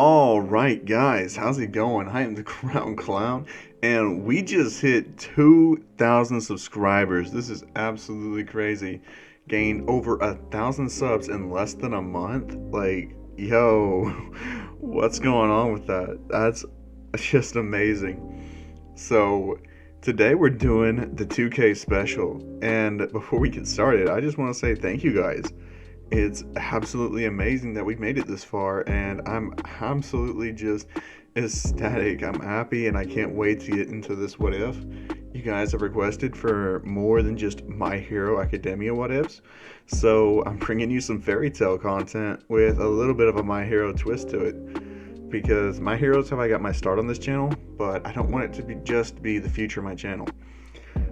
All right, guys, how's it going? I am the Crown Clown, and we just hit 2,000 subscribers. This is absolutely crazy. Gained over 1,000 subs in less than a month. Like, yo, what's going on with that? That's just amazing. So, today we're doing the 2K special, and before we get started, I just want to say thank you guys. It's absolutely amazing that we made it this far, and I'm absolutely just ecstatic. I'm happy, and I can't wait to get into this what if. You guys have requested for more than just My Hero Academia what ifs, so I'm bringing you some fairy tale content with a little bit of a My Hero twist to it. Because My Heroes how I got my start on this channel, but I don't want it to be just be the future of my channel.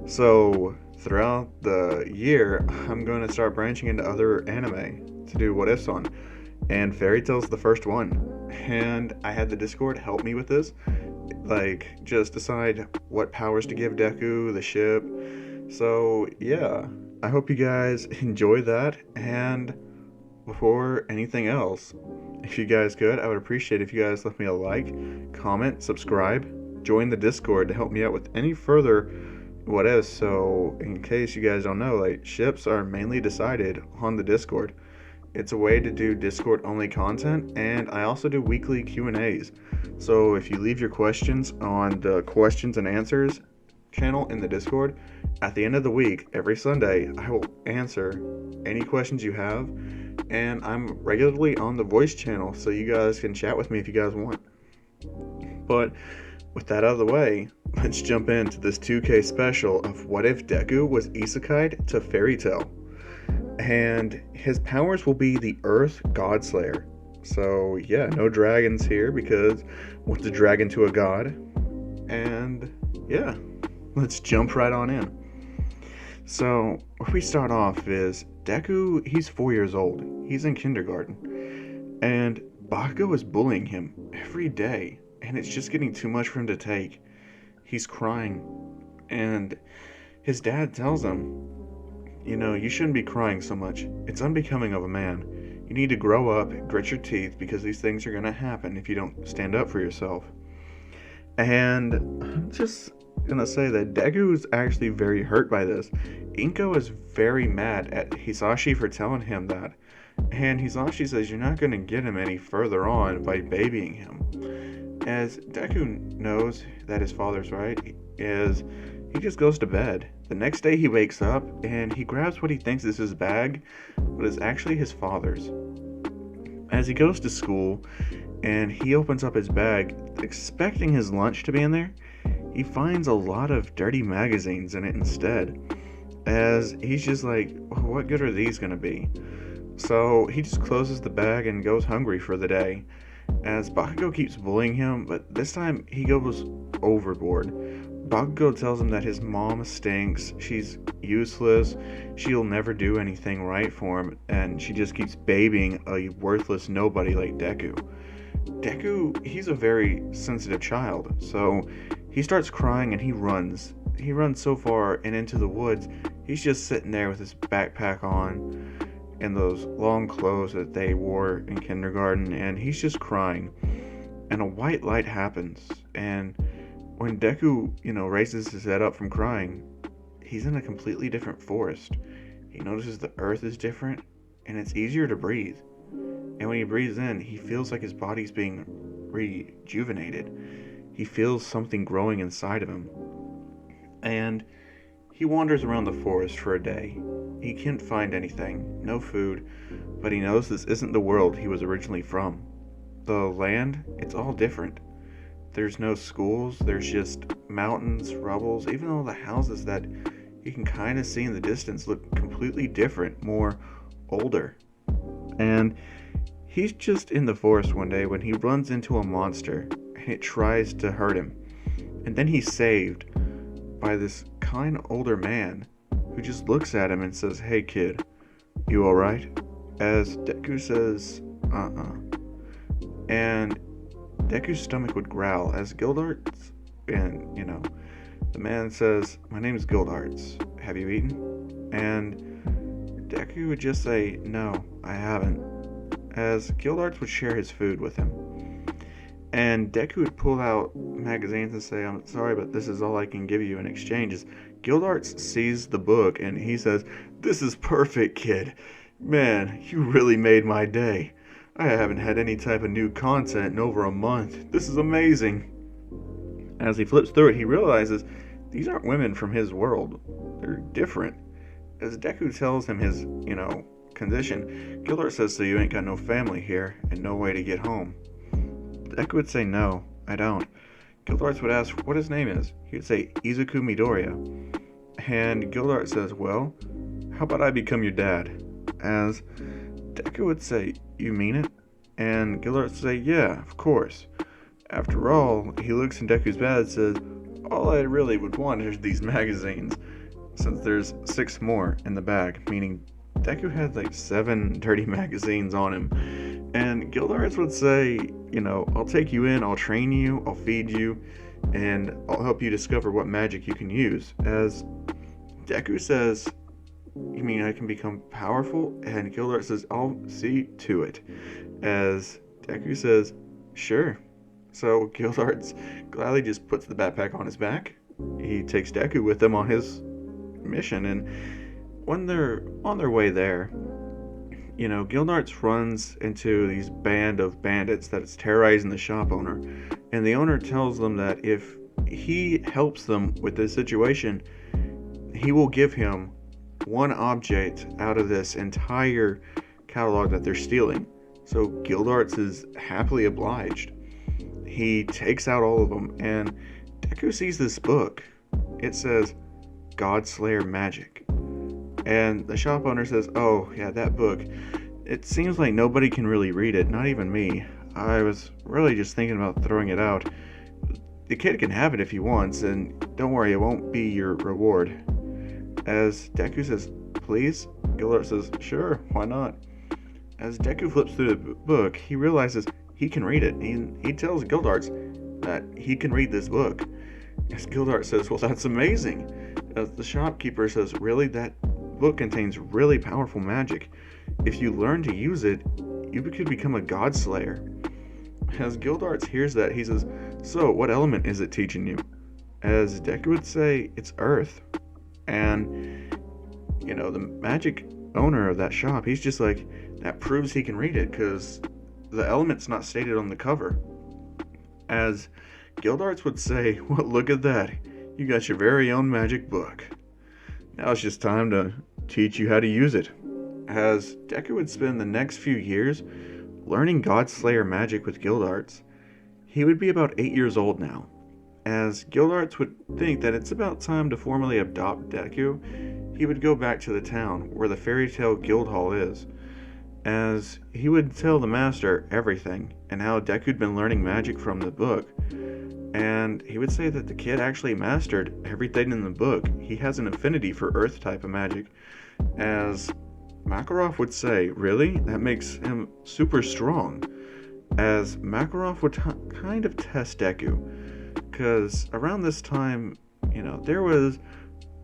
So throughout the year, I'm going to start branching into other anime to do what ifs on, and Fairy Tail's the first one. And I had the Discord help me with this, like just decide what powers to give Deku, the ship. So yeah, I hope you guys enjoy that. And before anything else, if you guys could, I would appreciate if you guys left me a like, comment, subscribe, join the Discord to help me out with any further what is. So in case you guys don't know, like, ships are mainly decided on the Discord. It's a way to do Discord only content, and I also do weekly Q&As. So if you leave your questions on the questions and answers channel in the Discord, at the end of the week, every Sunday, I will answer any questions you have, and I'm regularly on the voice channel, so you guys can chat with me if you guys want. But with that out of the way, let's jump into this 2K special of what if Deku was Isekaed to Fairy Tail. And his powers will be the Earth Godslayer. So yeah, no dragons here because what's a dragon to a god? And yeah, let's jump right on in. So where we start off is Deku, he's 4 years old. He's in kindergarten. And Bakugo is bullying him every day. And it's just getting too much for him to take. He's crying. And his dad tells him, you shouldn't be crying so much. It's unbecoming of a man. You need to grow up, grit your teeth, because these things are going to happen if you don't stand up for yourself. And I'm just going to say that Deku is actually very hurt by this. Inko is very mad at Hisashi for telling him that. And Hisashi says you're not going to get him any further on by babying him. As Deku knows that his father's right, he just goes to bed. The next day he wakes up and he grabs what he thinks is his bag, but it's actually his father's. As he goes to school and he opens up his bag, expecting his lunch to be in there, he finds a lot of dirty magazines in it instead. As he's just like, what good are these gonna be? So he just closes the bag and goes hungry for the day. As Bakugo keeps bullying him, but this time he goes overboard. Bakugo tells him that his mom stinks, she's useless, she'll never do anything right for him, and she just keeps babying a worthless nobody like Deku. Deku, he's a very sensitive child, so he starts crying and he runs. He runs so far and into the woods, he's just sitting there with his backpack on and those long clothes that they wore in kindergarten, and he's just crying. And a white light happens, and when Deku, raises his head up from crying, he's in a completely different forest. He notices the earth is different, and it's easier to breathe. And when he breathes in, he feels like his body's being rejuvenated. He feels something growing inside of him. And he wanders around the forest for a day. He can't find anything, no food, but he knows this isn't the world he was originally from. The land, it's all different. There's no schools, there's just mountains, rubbles, even though the houses that you can kind of see in the distance look completely different, more older. And he's just in the forest one day when he runs into a monster and it tries to hurt him. And then he's saved by this kind older man who just looks at him and says, "Hey kid, you alright?" As Deku says, And Deku's stomach would growl as Gildarts, and the man says, "My name is Gildarts. Have you eaten?" And Deku would just say, "No, I haven't." As Gildarts would share his food with him. And Deku would pull out magazines and say, I'm sorry, but this is all I can give you in exchange. Gildarts sees the book and he says, This is perfect, kid. Man, you really made my day. I haven't had any type of new content in over a month. This is amazing. As he flips through it, he realizes these aren't women from his world. They're different. As Deku tells him his, condition, Gildart says, So you ain't got no family here and no way to get home. Deku would say, No, I don't. Gildarts would ask what his name is. He would say, Izuku Midoriya. And Gildart says, Well, how about I become your dad? As Deku would say, You mean it? And Gildart would say, Yeah, of course. After all, he looks in Deku's bag and says, All I really would want is these magazines, since there's 6 more in the bag, meaning Deku had like 7 dirty magazines on him. And Gildarts would say, I'll take you in, I'll train you, I'll feed you, and I'll help you discover what magic you can use. As Deku says, You mean I can become powerful? And Gildart says, I'll see to it. As Deku says, Sure. So Gildarts gladly just puts the backpack on his back. He takes Deku with him on his mission, and when they're on their way there, Gildarts runs into these band of bandits that is terrorizing the shop owner, and the owner tells them that if he helps them with this situation, he will give him one object out of this entire catalog that they're stealing. So Gildarts is happily obliged. He takes out all of them, and Deku sees this book. It says, Godslayer Magic. And the shop owner says, Oh, yeah, that book. It seems like nobody can really read it, not even me. I was really just thinking about throwing it out. The kid can have it if he wants, and don't worry, it won't be your reward. As Deku says, Please? Gildart says, Sure, why not? As Deku flips through the book, he realizes he can read it. He tells Gildarts that he can read this book. As Gildart says, Well, that's amazing. As the shopkeeper says, Really? That book contains really powerful magic. If you learn to use it, you could become a god slayer. As Gildarts hears that, he says, So, what element is it teaching you? As Deku would say, It's earth. And, the magic owner of that shop, he's just like, That proves he can read it, because the element's not stated on the cover. As Gildarts would say, Well, look at that. You got your very own magic book. Now it's just time to teach you how to use it. As Deku would spend the next few years learning Godslayer magic with Gildarts, he would be about 8 years old now. As Gildarts would think that it's about time to formally adopt Deku, he would go back to the town where the Fairy Tale Guild Hall is. As he would tell the master everything and how Deku'd been learning magic from the book. And he would say that the kid actually mastered everything in the book. He has an affinity for earth type of magic. As Makarov would say, Really? That makes him super strong. As Makarov would kind of test Deku. Because around this time, there was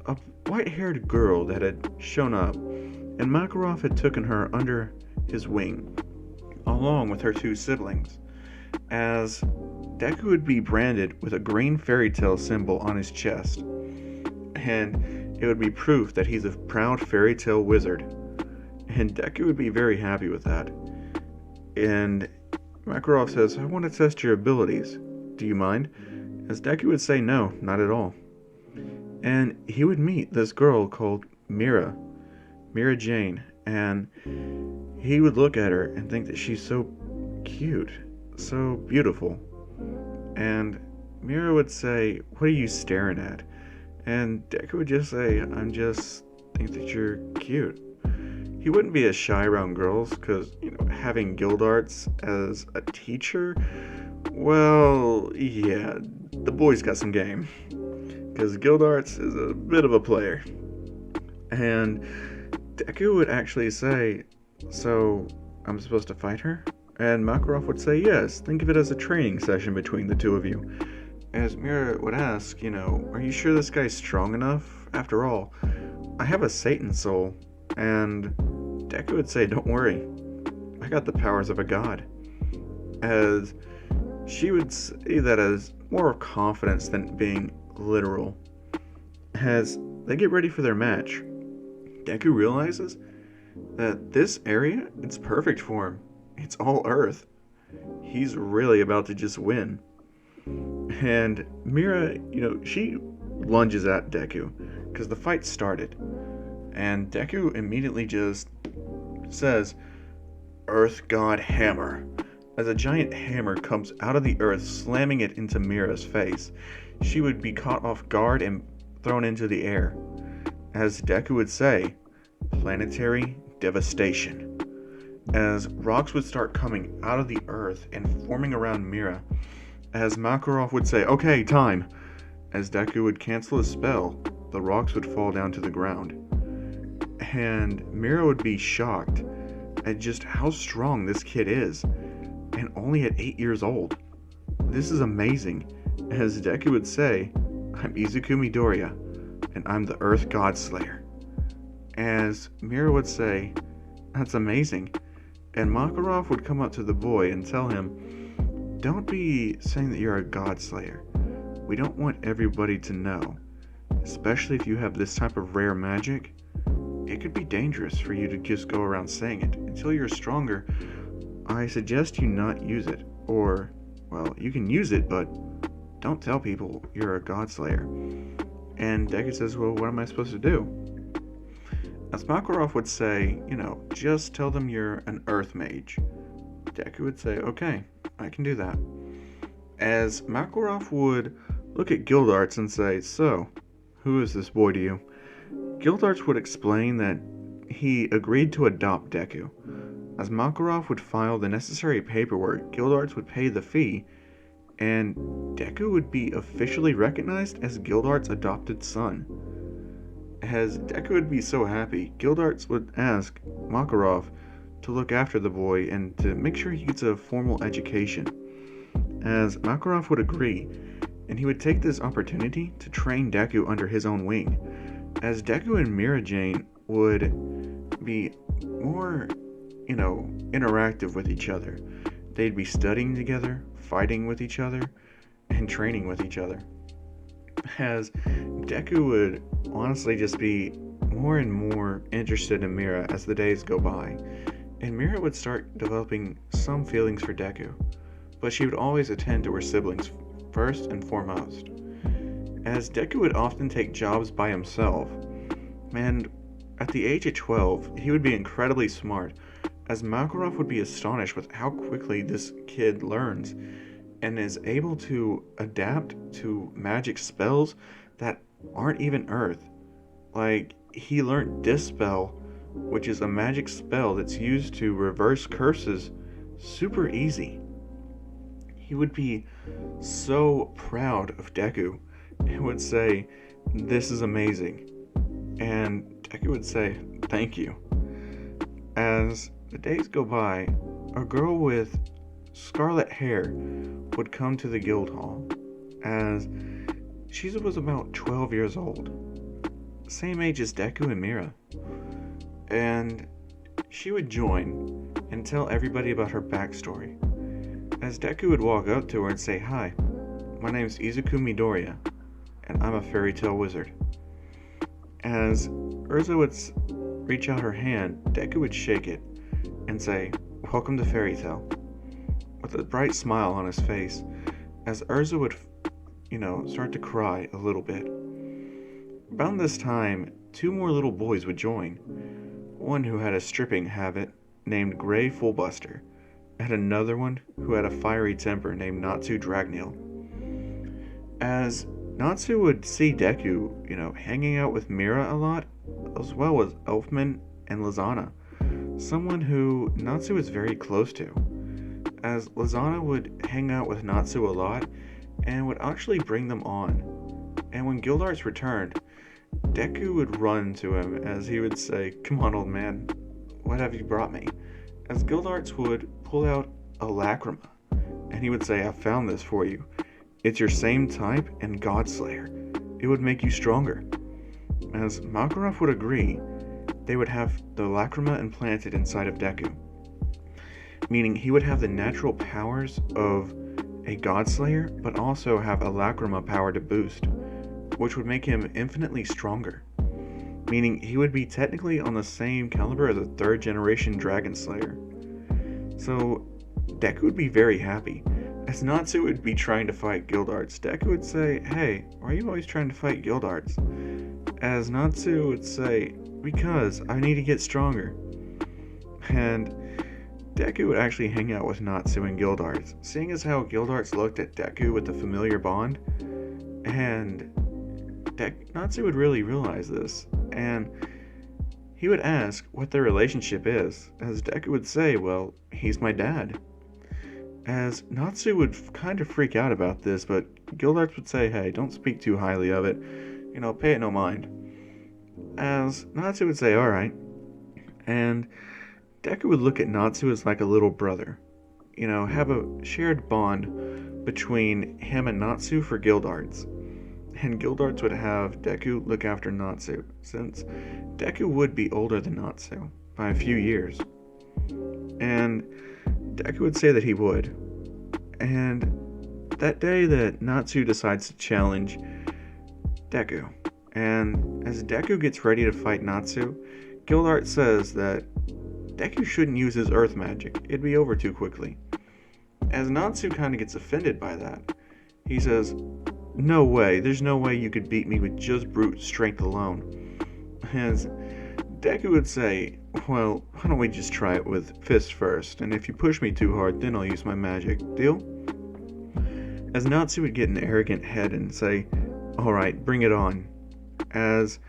a white-haired girl that had shown up. And Makarov had taken her under his wing, along with her 2 siblings, as Deku would be branded with a green fairy tale symbol on his chest, and it would be proof that he's a proud fairy tale wizard, and Deku would be very happy with that. And Makarov says, I want to test your abilities. Do you mind? As Deku would say, No, not at all. And he would meet this girl called Mira Jane, and he would look at her and think that she's so cute, so beautiful. And Mira would say, What are you staring at? And Deku would just say, I just think that you're cute. He wouldn't be as shy around girls, because, having Gildarts as a teacher, well, yeah, the boy's got some game. Because Gildarts is a bit of a player. And Deku would actually say, So, I'm supposed to fight her? And Makarov would say, Yes, think of it as a training session between the 2 of you. As Mira would ask, Are you sure this guy's strong enough? After all, I have a Satan soul. And Deku would say, Don't worry, I got the powers of a god. As She would say that as more confidence than being literal. As they get ready for their match, Deku realizes that this area it's perfect for him. It's all Earth. He's really about to just win. And Mira, she lunges at Deku because the fight started. And Deku immediately just says, Earth God Hammer, as a giant hammer comes out of the earth, slamming it into Mira's face. She would be caught off guard and thrown into the air. As Deku would say, planetary devastation. As rocks would start coming out of the earth and forming around Mira. As Makarov would say, okay, time. As Deku would cancel his spell, the rocks would fall down to the ground. And Mira would be shocked at just how strong this kid is, and only at 8 years old. This is amazing. As Deku would say, I'm Izuku Midoriya, and I'm the Earth God Slayer. As Mira would say, that's amazing. And Makarov would come up to the boy and tell him, don't be saying that you're a God Slayer. We don't want everybody to know, especially if you have this type of rare magic. It could be dangerous for you to just go around saying it. Until you're stronger, I suggest you not use it. Or, well, you can use it, but don't tell people you're a God Slayer. And Deku says, well, what am I supposed to do? As Makarov would say, just tell them you're an Earth Mage. Deku would say, okay, I can do that. As Makarov would look at Gildarts and say, so, who is this boy to you? Gildarts would explain that he agreed to adopt Deku. As Makarov would file the necessary paperwork, Gildarts would pay the fee, and Deku would be officially recognized as Gildarts' adopted son. As Deku would be so happy, Gildarts would ask Makarov to look after the boy and to make sure he gets a formal education. As Makarov would agree, and he would take this opportunity to train Deku under his own wing, as Deku and Mira Jane would be more, interactive with each other. They'd be studying together, fighting with each other, and training with each other. As Deku would honestly just be more and more interested in Mira as the days go by, and Mira would start developing some feelings for Deku, but she would always attend to her siblings first and foremost. As Deku would often take jobs by himself, and at the age of 12, he would be incredibly smart, as Makarov would be astonished with how quickly this kid learns and is able to adapt to magic spells that aren't even Earth. Like, he learned Dispel, which is a magic spell that's used to reverse curses, super easy. He would be so proud of Deku and would say, this is amazing. And Deku would say, thank you. As the days go by, a girl with scarlet hair would come to the guild hall, as she was about 12 years old, same age as Deku and Mira. And she would join and tell everybody about her backstory. As Deku would walk up to her and say, hi, my name's Izuku Midoriya, and I'm a fairy tale wizard. As Urza would reach out her hand, Deku would shake it and say, welcome to Fairy Tale, with a bright smile on his face, as Urza would, start to cry a little bit. Around this time, 2 more little boys would join, one who had a stripping habit named Grey Fullbuster, and another one who had a fiery temper named Natsu Dragneel. As Natsu would see Deku, hanging out with Mira a lot, as well as Elfman and Lizana, someone who Natsu is very close to, as Lizana would hang out with Natsu a lot and would actually bring them on. And when Gildarts returned, Deku would run to him as he would say, come on, old man, what have you brought me? As Gildarts would pull out a lacrima, and he would say, I found this for you. It's your same type and God Slayer. It would make you stronger. As Makarov would agree, they would have the lacrima implanted inside of Deku, meaning he would have the natural powers of a God Slayer, but also have a Lacrima power to boost, which would make him infinitely stronger, meaning he would be technically on the same caliber as a third generation Dragon Slayer. So Deku would be very happy. As Natsu would be trying to fight Guildarts, Deku would say, "Hey, why are you always trying to fight Guildarts?" As Natsu would say, "Because I need to get stronger." And Deku would actually hang out with Natsu and Guildarts, seeing as how Guildarts looked at Deku with a familiar bond, and Natsu would really realize this, and he would ask what their relationship is, as Deku would say, "Well, he's my dad." As Natsu would kind of freak out about this, but Guildarts would say, "Hey, don't speak too highly of it, pay it no mind." As Natsu would say, "Alright," and Deku would look at Natsu as like a little brother, have a shared bond between him and Natsu for Guildarts. And Guildarts would have Deku look after Natsu, since Deku would be older than Natsu by a few years. And Deku would say that he would. And that day that Natsu decides to challenge Deku, and as Deku gets ready to fight Natsu, Guildarts says that Deku shouldn't use his earth magic, it'd be over too quickly. As Natsu kind of gets offended by that, he says, "No way, there's no way you could beat me with just brute strength alone." As Deku would say, "Well, why don't we just try it with fists first, and if you push me too hard, then I'll use my magic. Deal?" As Natsu would get an arrogant head and say, "Alright, bring it on." As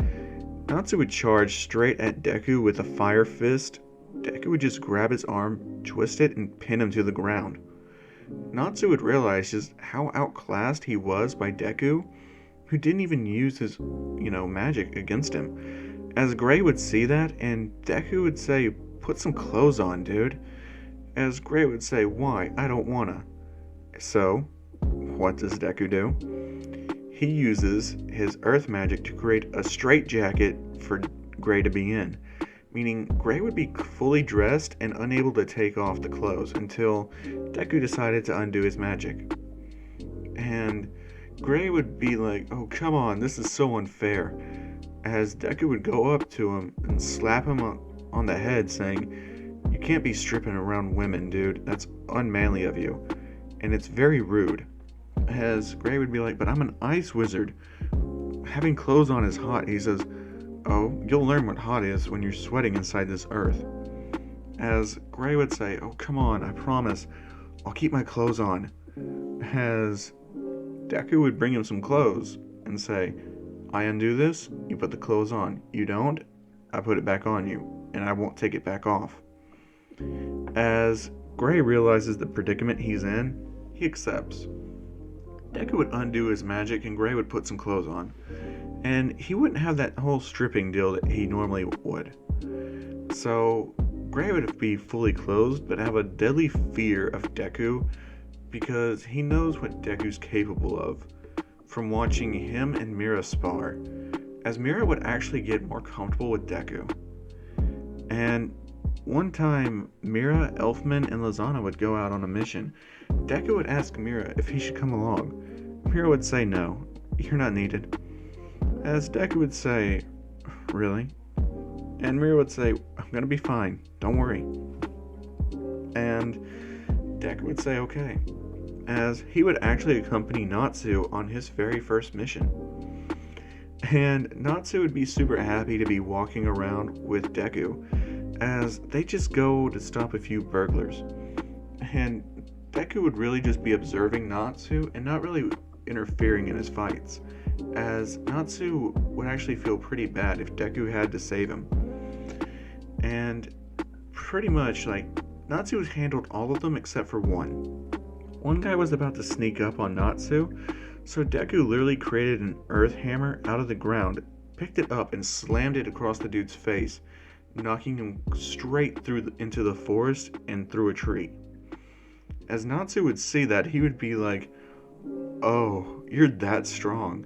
Natsu would charge straight at Deku with a fire fist, Deku would just grab his arm, twist it, and pin him to the ground. Natsu would realize just how outclassed he was by Deku, who didn't even use his, magic against him. As Gray would see that, and Deku would say, "Put some clothes on, dude." As Gray would say, "Why? I don't wanna." So, what does Deku do? He uses his earth magic to create a straitjacket for Gray to be in, meaning Gray would be fully dressed and unable to take off the clothes until Deku decided to undo his magic. And Gray would be like, "Oh, come on, this is so unfair." As Deku would go up to him and slap him on the head, saying, "You can't be stripping around women, dude. That's unmanly of you. And it's very rude." As Gray would be like, "But I'm an ice wizard. Having clothes on is hot." He says, "Oh, you'll learn what hot is when you're sweating inside this earth." As Gray would say, "Oh, come on, I promise. I'll keep my clothes on." As Deku would bring him some clothes and say, "I undo this, you put the clothes on. You don't, I put it back on you, and I won't take it back off." As Gray realizes the predicament he's in, he accepts. Deku would undo his magic and Gray would put some clothes on. And he wouldn't have that whole stripping deal that he normally would. So Gray would be fully clothed but have a deadly fear of Deku because he knows what Deku's capable of from watching him and Mira spar, as Mira would actually get more comfortable with Deku. And one time, Mira, Elfman, and Lizana would go out on a mission. Deku would ask Mira if he should come along. Mira would say, "No, you're not needed." As Deku would say, "Really?" And Mira would say, "I'm gonna be fine, don't worry." And Deku would say, "Okay," as he would actually accompany Natsu on his very first mission. And Natsu would be super happy to be walking around with Deku, as they just go to stop a few burglars. And Deku would really just be observing Natsu and not really interfering in his fights, as Natsu would actually feel pretty bad if Deku had to save him. And pretty much, Natsu has handled all of them except for one. One guy was about to sneak up on Natsu, so Deku literally created an earth hammer out of the ground, picked it up, and slammed it across the dude's face, knocking him straight through into the forest and through a tree. As Natsu would see that, he would be like, "Oh, you're that strong."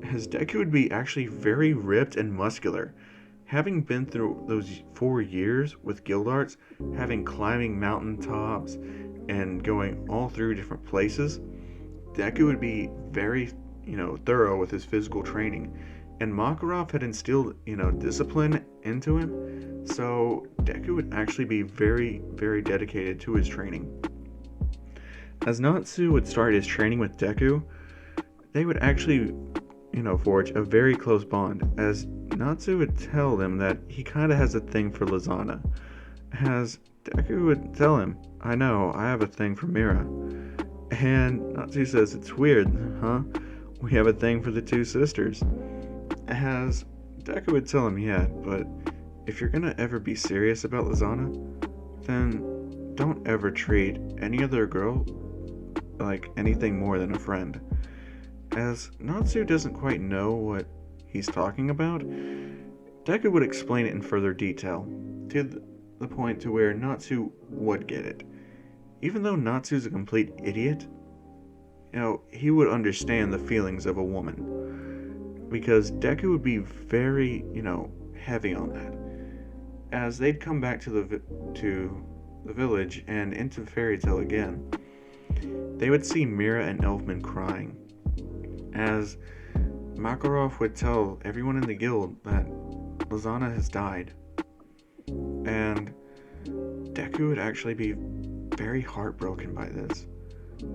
As Deku would be actually very ripped and muscular, having been through those 4 years with Guildarts, having climbing mountain tops, and going all through different places, Deku would be very, thorough with his physical training. And Makarov had instilled, discipline into him. So Deku would actually be very, very dedicated to his training. As Natsu would start his training with Deku, they would actually, forge a very close bond, as Natsu would tell them that he kind of has a thing for Lizana. As Deku would tell him, I know, I have a thing for Mira. And Natsu says, it's weird, huh? We have a thing for the two sisters. As Deku would tell him, yeah, but if you're gonna ever be serious about Lizana, then don't ever treat any other girl like anything more than a friend. As Natsu doesn't quite know what he's talking about, Deku would explain it in further detail, to the point to where Natsu would get it. Even though Natsu's a complete idiot, he would understand the feelings of a woman. Because Deku would be very, heavy on that. As they'd come back to the village and into Fairy Tail again, they would see Mira and Elfman crying. As Makarov would tell everyone in the guild that Lizana has died. And Deku would actually be very heartbroken by this.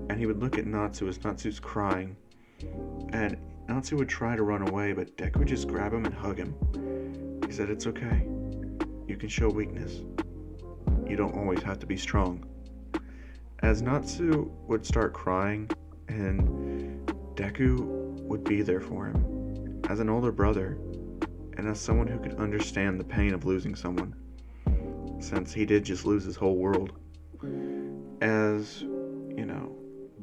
And he would look at Natsu as Natsu's crying. And Natsu would try to run away, but Deku would just grab him and hug him. He said, it's okay. You can show weakness. You don't always have to be strong. As Natsu would start crying, and Deku would be there for him, as an older brother, and as someone who could understand the pain of losing someone, since he did just lose his whole world. As,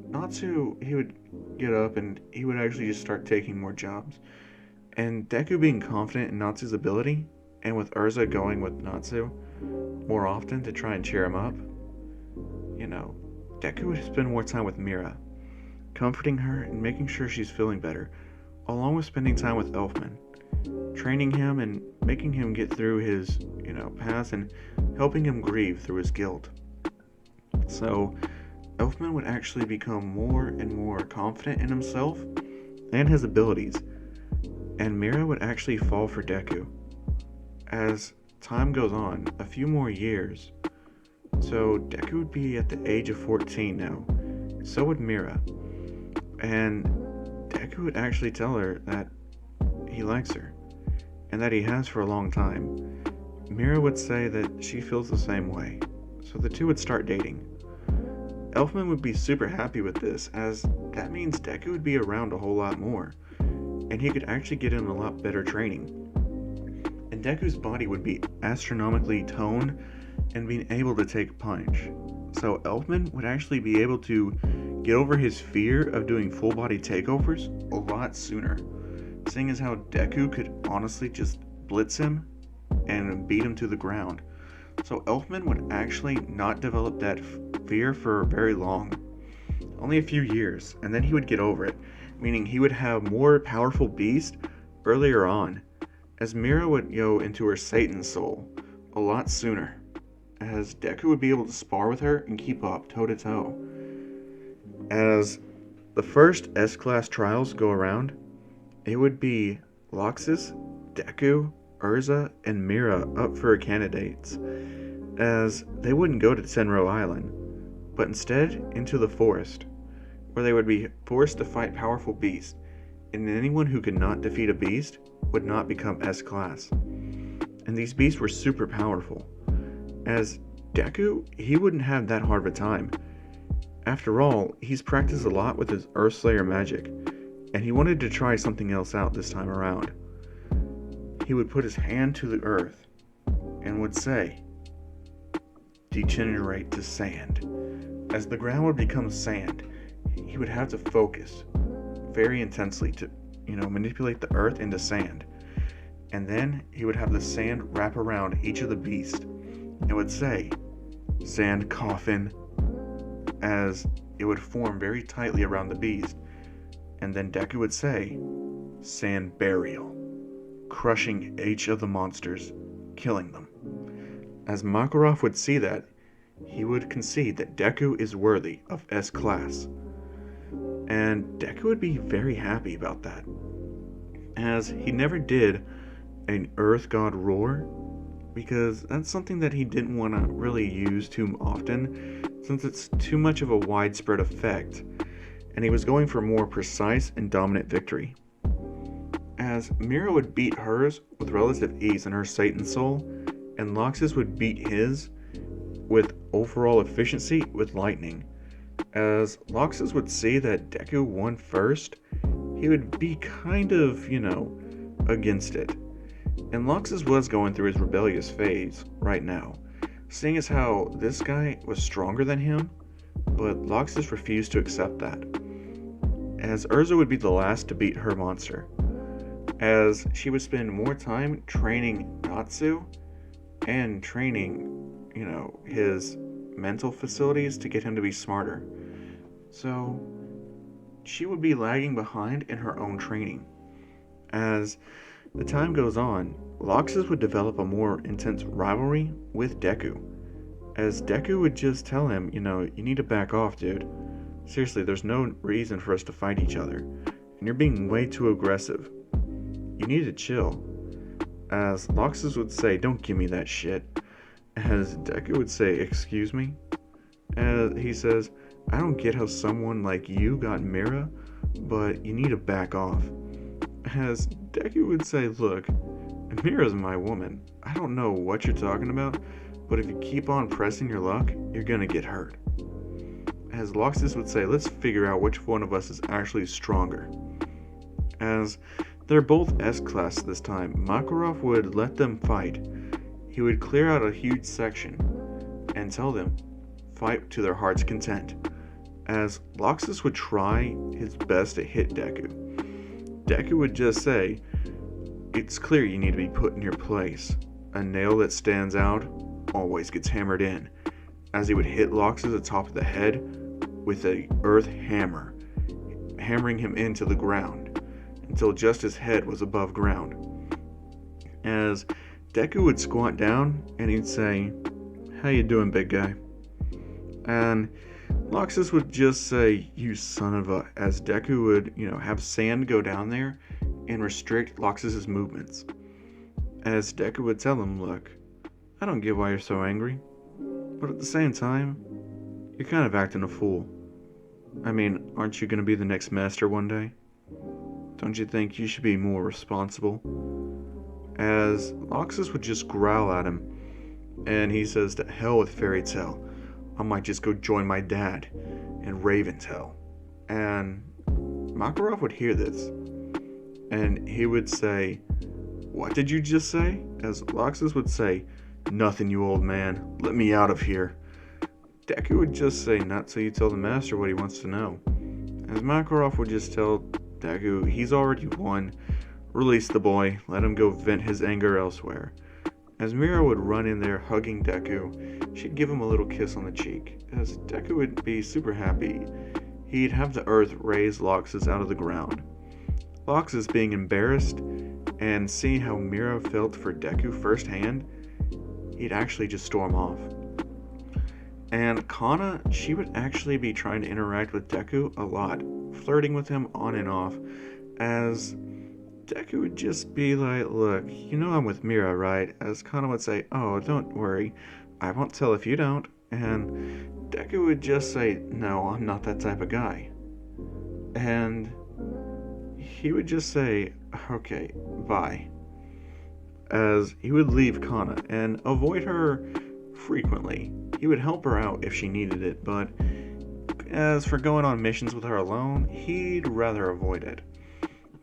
Natsu, he would get up and he would actually just start taking more jobs. And Deku being confident in Natsu's ability, and with Urza going with Natsu more often to try and cheer him up, Deku would spend more time with Mira, comforting her and making sure she's feeling better, along with spending time with Elfman, training him and making him get through his, past and helping him grieve through his guilt. So, Elfman would actually become more and more confident in himself and his abilities, and Mira would actually fall for Deku. As time goes on, a few more years, so Deku would be at the age of 14 now, so would Mira, and Deku would actually tell her that he likes her, and that he has for a long time. Mira would say that she feels the same way, so the two would start dating. Elfman would be super happy with this, as that means Deku would be around a whole lot more, and he could actually get in a lot better training. And Deku's body would be astronomically toned and being able to take a punch. So Elfman would actually be able to get over his fear of doing full body takeovers a lot sooner, seeing as how Deku could honestly just blitz him and beat him to the ground. So Elfman would actually not develop that fear for very long, only a few years, and then he would get over it, meaning he would have more powerful beast earlier on, as Mira would go into her Satan soul a lot sooner, as Deku would be able to spar with her and keep up toe to toe. As the first S-Class trials go around, it would be Loxus, Deku, Urza, and Mira up for candidates, as they wouldn't go to Tenro Island, but instead into the forest, where they would be forced to fight powerful beasts, and anyone who could not defeat a beast would not become S-Class. And these beasts were super powerful, as Deku, he wouldn't have that hard of a time. After all, he's practiced a lot with his Earthslayer magic, and he wanted to try something else out this time around. He would put his hand to the earth and would say, degenerate to sand. As the ground would become sand, he would have to focus very intensely to, manipulate the earth into sand. And then he would have the sand wrap around each of the beasts and would say, sand coffin, as it would form very tightly around the beast. And then Deku would say, sand burial, crushing each of the monsters, killing them. As Makarov would see that, he would concede that Deku is worthy of S class. And Deku would be very happy about that, as he never did an Earth God roar, because that's something that he didn't want to really use too often, since it's too much of a widespread effect, and he was going for more precise and dominant victory. As Mira would beat hers with relative ease in her Satan Soul, and Loxus would beat his with overall efficiency with lightning. As Loxus would see that Deku won first, he would be kind of, against it. And Loxus was going through his rebellious phase right now, seeing as how this guy was stronger than him, but Loxus refused to accept that. As Urza would be the last to beat her monster, as she would spend more time training Natsu and training, his mental facilities to get him to be smarter. So she would be lagging behind in her own training. As the time goes on, Loxus would develop a more intense rivalry with Deku, as Deku would just tell him, you need to back off, dude. Seriously, there's no reason for us to fight each other, and you're being way too aggressive. You need to chill. As Loxus would say, don't give me that shit. As Deku would say, excuse me? As he says, I don't get how someone like you got Mira, but you need to back off. As Deku would say, look, Mira's my woman. I don't know what you're talking about, but if you keep on pressing your luck, you're gonna get hurt. As Loxus would say, let's figure out which one of us is actually stronger. As they're both S-class this time, Makarov would let them fight. He would clear out a huge section and tell them, fight to their heart's content. As Loxus would try his best to hit Deku, Deku would just say, it's clear you need to be put in your place. A nail that stands out always gets hammered in. As he would hit Loxus at the top of the head with a earth hammer, hammering him into the ground until just his head was above ground. As Deku would squat down and he'd say, how you doing, big guy? And Loxus would just say, you son of a, as Deku would, have sand go down there and restrict Loxus's movements. As Deku would tell him, look, I don't get why you're so angry, but at the same time, you're kind of acting a fool. I mean, aren't you going to be the next master one day? Don't you think you should be more responsible? As Loxus would just growl at him, and he says, to hell with Fairy Tail. I might just go join my dad in Raven Tail. And Makarov would hear this, and he would say, what did you just say? As Loxus would say, nothing, you old man. Let me out of here. Deku would just say, not till you tell the master what he wants to know. As Makarov would just tell Deku, he's already won. Release the boy. Let him go vent his anger elsewhere. As Mira would run in there hugging Deku, she'd give him a little kiss on the cheek. As Deku would be super happy, he'd have the earth raise Loxus out of the ground. Loxus being embarrassed and seeing how Mira felt for Deku firsthand, he'd actually just storm off. And Kana, she would actually be trying to interact with Deku a lot, flirting with him on and off, as Deku would just be like, look, I'm with Mira, right? As Kana would say, oh, don't worry, I won't tell if you don't. And Deku would just say, no, I'm not that type of guy. And he would just say, okay, bye. As he would leave Kana and avoid her frequently. He would help her out if she needed it, but as for going on missions with her alone, he'd rather avoid it.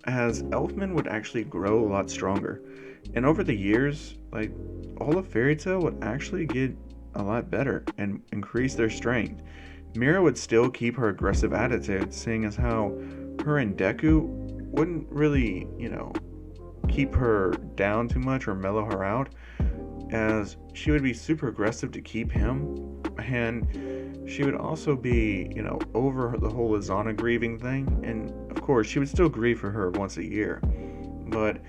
As Elfman would actually grow a lot stronger, and over the years, all of Fairy Tail would actually get a lot better and increase their strength. Mira would still keep her aggressive attitude, seeing as how her and Deku wouldn't really, keep her down too much or mellow her out, as she would be super aggressive to keep him, and she would also be, over the whole Azana grieving thing, and of course she would still grieve for her once a year, but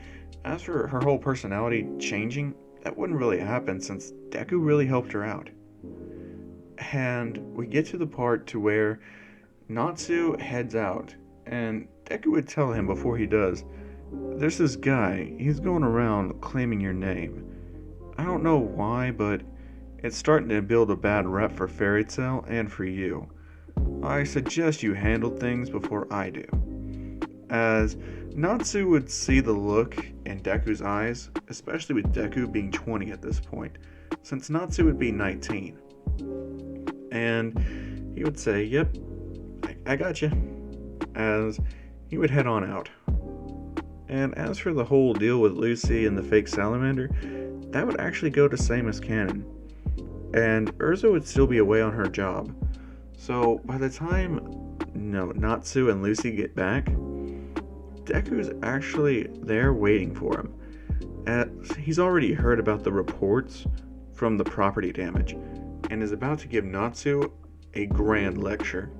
as for her whole personality changing, that wouldn't really happen since Deku really helped her out. And we get to the part to where Natsu heads out, and Deku would tell him before he does, there's this guy, he's going around claiming your name. I don't know why, but it's starting to build a bad rep for Fairy Tail and for you. I suggest you handle things before I do. As Natsu would see the look in Deku's eyes, especially with Deku being 20 at this point, since Natsu would be 19. And he would say, yep, I got you, as he would head on out. And as for the whole deal with Lucy and the fake salamander, that would actually go to same as canon. And Urza would still be away on her job. So by the time Natsu and Lucy get back, Deku's actually there waiting for him. He's already heard about the reports from the property damage and is about to give Natsu a grand lecture.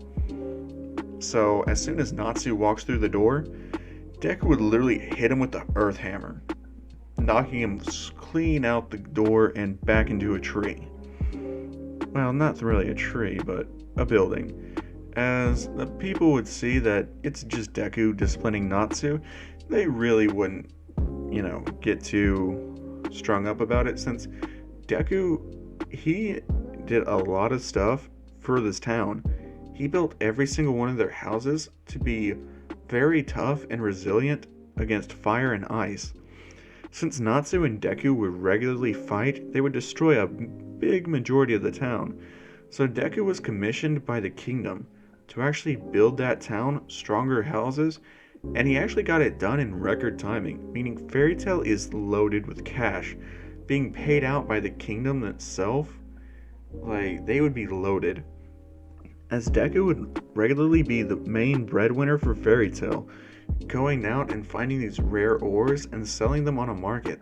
So as soon as Natsu walks through the door, Deku would literally hit him with the earth hammer, knocking him clean out the door and back into a tree. Well, not really a tree, but a building. As the people would see that it's just Deku disciplining Natsu, they really wouldn't, get too strung up about it, since Deku, he did a lot of stuff for this town. He built every single one of their houses to be very tough and resilient against fire and ice. Since Natsu and Deku would regularly fight, they would destroy a big majority of the town. So Deku was commissioned by the kingdom to actually build that town stronger houses, and he actually got it done in record timing, meaning Fairy Tail is loaded with cash, being paid out by the kingdom itself. Like, they would be loaded. As Deku would regularly be the main breadwinner for Fairy Tail, going out and finding these rare ores and selling them on a market,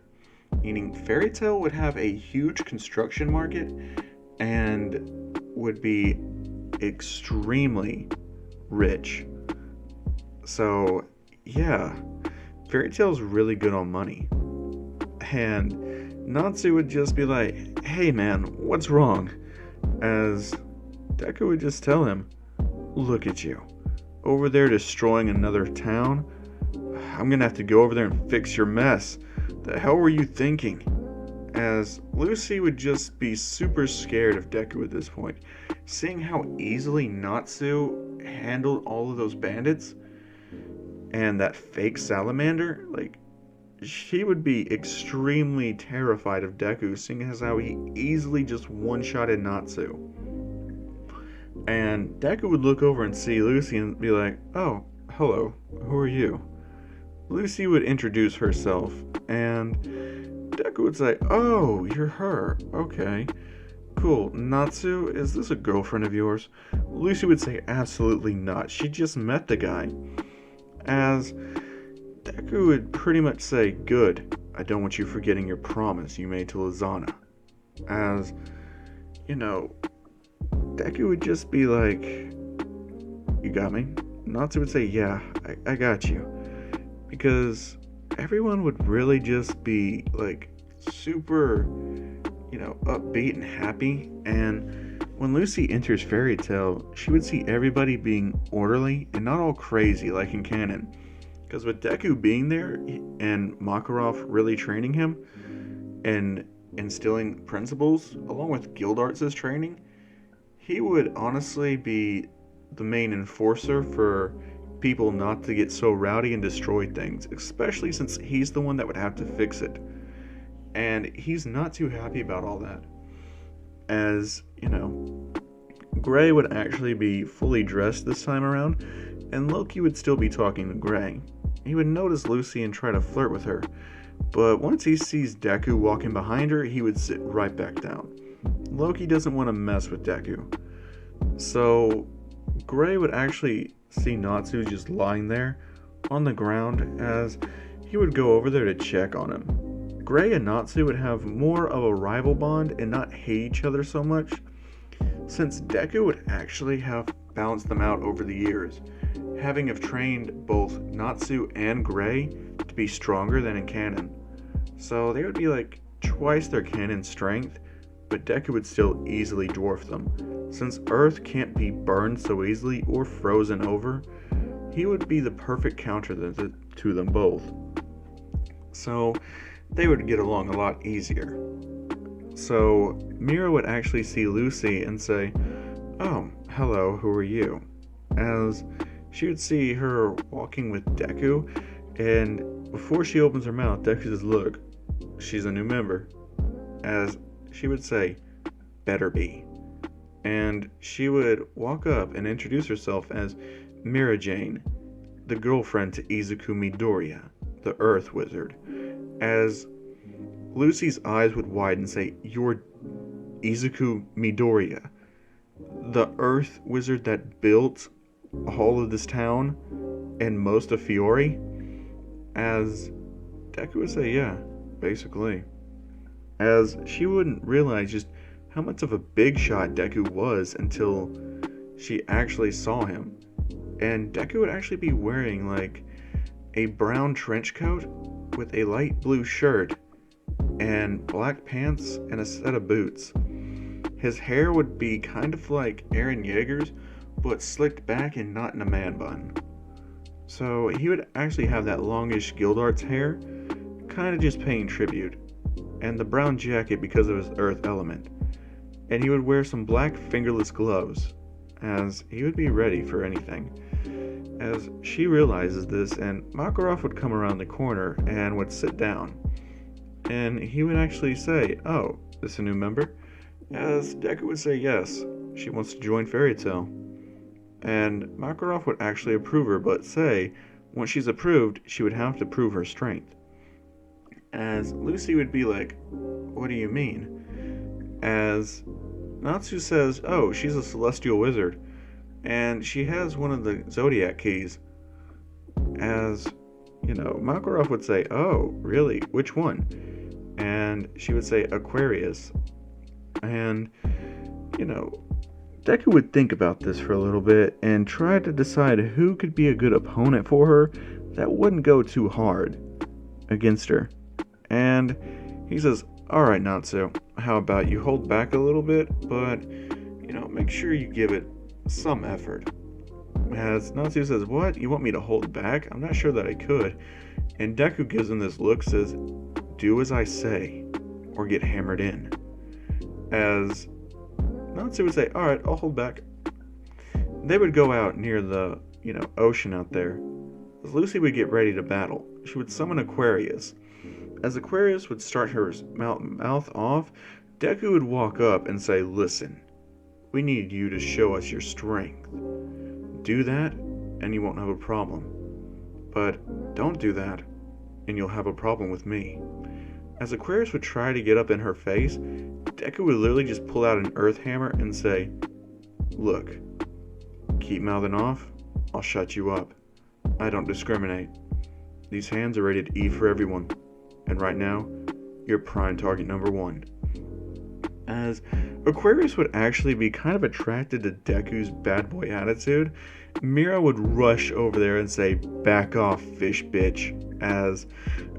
meaning Fairy Tail would have a huge construction market and would be extremely rich. So yeah, Fairy Tail's really good on money. And Natsu would just be like, hey man, what's wrong? As Deku would just tell him, look at you, over there destroying another town. I'm gonna have to go over there and fix your mess. The hell were you thinking? As Lucy would just be super scared of Deku at this point, seeing how easily Natsu handled all of those bandits and that fake salamander. Like, she would be extremely terrified of Deku, seeing as how he easily just one-shotted Natsu. And Deku would look over and see Lucy and be like, oh, hello, who are you? Lucy would introduce herself, and Deku would say, oh, you're her, okay. Cool, Natsu, is this a girlfriend of yours? Lucy would say, absolutely not, she just met the guy. As Deku would pretty much say, good, I don't want you forgetting your promise you made to Lizana. As, Deku would just be like, you got me? Natsu would say, yeah, I got you. Because everyone would really just be like super, upbeat and happy. And when Lucy enters Fairy Tail, she would see everybody being orderly and not all crazy like in canon. Because with Deku being there and Makarov really training him and instilling principles along with Gildarts' training, he would honestly be the main enforcer for people not to get so rowdy and destroy things, especially since he's the one that would have to fix it. And he's not too happy about all that. As, Gray would actually be fully dressed this time around, and Loki would still be talking to Gray. He would notice Lucy and try to flirt with her, but once he sees Deku walking behind her, he would sit right back down. Loki doesn't want to mess with Deku. So Gray would actually see Natsu just lying there on the ground, as he would go over there to check on him. Gray and Natsu would have more of a rival bond and not hate each other so much, since Deku would actually have balanced them out over the years, having have trained both Natsu and Gray to be stronger than in canon. So they would be like twice their canon strength, but Deku would still easily dwarf them. Since Earth can't be burned so easily or frozen over, he would be the perfect counter to them both. So they would get along a lot easier. So Mira would actually see Lucy and say, "Oh, hello, who are you?" As she would see her walking with Deku, and before she opens her mouth, Deku says, "Look, she's a new member." As she would say, "Better be." And she would walk up and introduce herself as Mira Jane, the girlfriend to Izuku Midoriya, the Earth Wizard. As Lucy's eyes would widen and say, "You're Izuku Midoriya, the Earth Wizard that built all of this town and most of Fiore?" As Deku would say, "Yeah, basically." As she wouldn't realize just how much of a big shot Deku was until she actually saw him. And Deku would actually be wearing like a brown trench coat with a light blue shirt and black pants and a set of boots. His hair would be kind of like Eren Yeager's, but slicked back and not in a man bun. So he would actually have that longish Gildarts hair, kind of just paying tribute, and the brown jacket because of his earth element. And he would wear some black fingerless gloves, as he would be ready for anything. As she realizes this, and Makarov would come around the corner and would sit down. And he would actually say, "Oh, this a new member?" As Deku would say yes, she wants to join Fairy Tail. And Makarov would actually approve her, but say, once she's approved, she would have to prove her strength. As Lucy would be like, "What do you mean?" As Natsu says, "Oh, she's a celestial wizard, and she has one of the zodiac keys." As, Makarov would say, "Oh, really? Which one?" And she would say, "Aquarius." And, Deku would think about this for a little bit and try to decide who could be a good opponent for her that wouldn't go too hard against her. And he says, "Alright, Natsu, how about you hold back a little bit, but, make sure you give it some effort." As Natsu says, "What? You want me to hold back? I'm not sure that I could." And Deku gives him this look, says, "Do as I say, or get hammered in." As Natsu would say, "Alright, I'll hold back." They would go out near the, ocean out there. As Lucy would get ready to battle, she would summon Aquarius. As Aquarius would start her mouth off, Deku would walk up and say, "Listen, we need you to show us your strength. Do that, and you won't have a problem. But don't do that, and you'll have a problem with me." As Aquarius would try to get up in her face, Deku would literally just pull out an earth hammer and say, "Look, keep mouthing off, I'll shut you up. I don't discriminate. These hands are rated E for everyone, and right now, you're prime target number 1." As Aquarius would actually be kind of attracted to Deku's bad boy attitude, Mira would rush over there and say, "Back off, fish bitch." As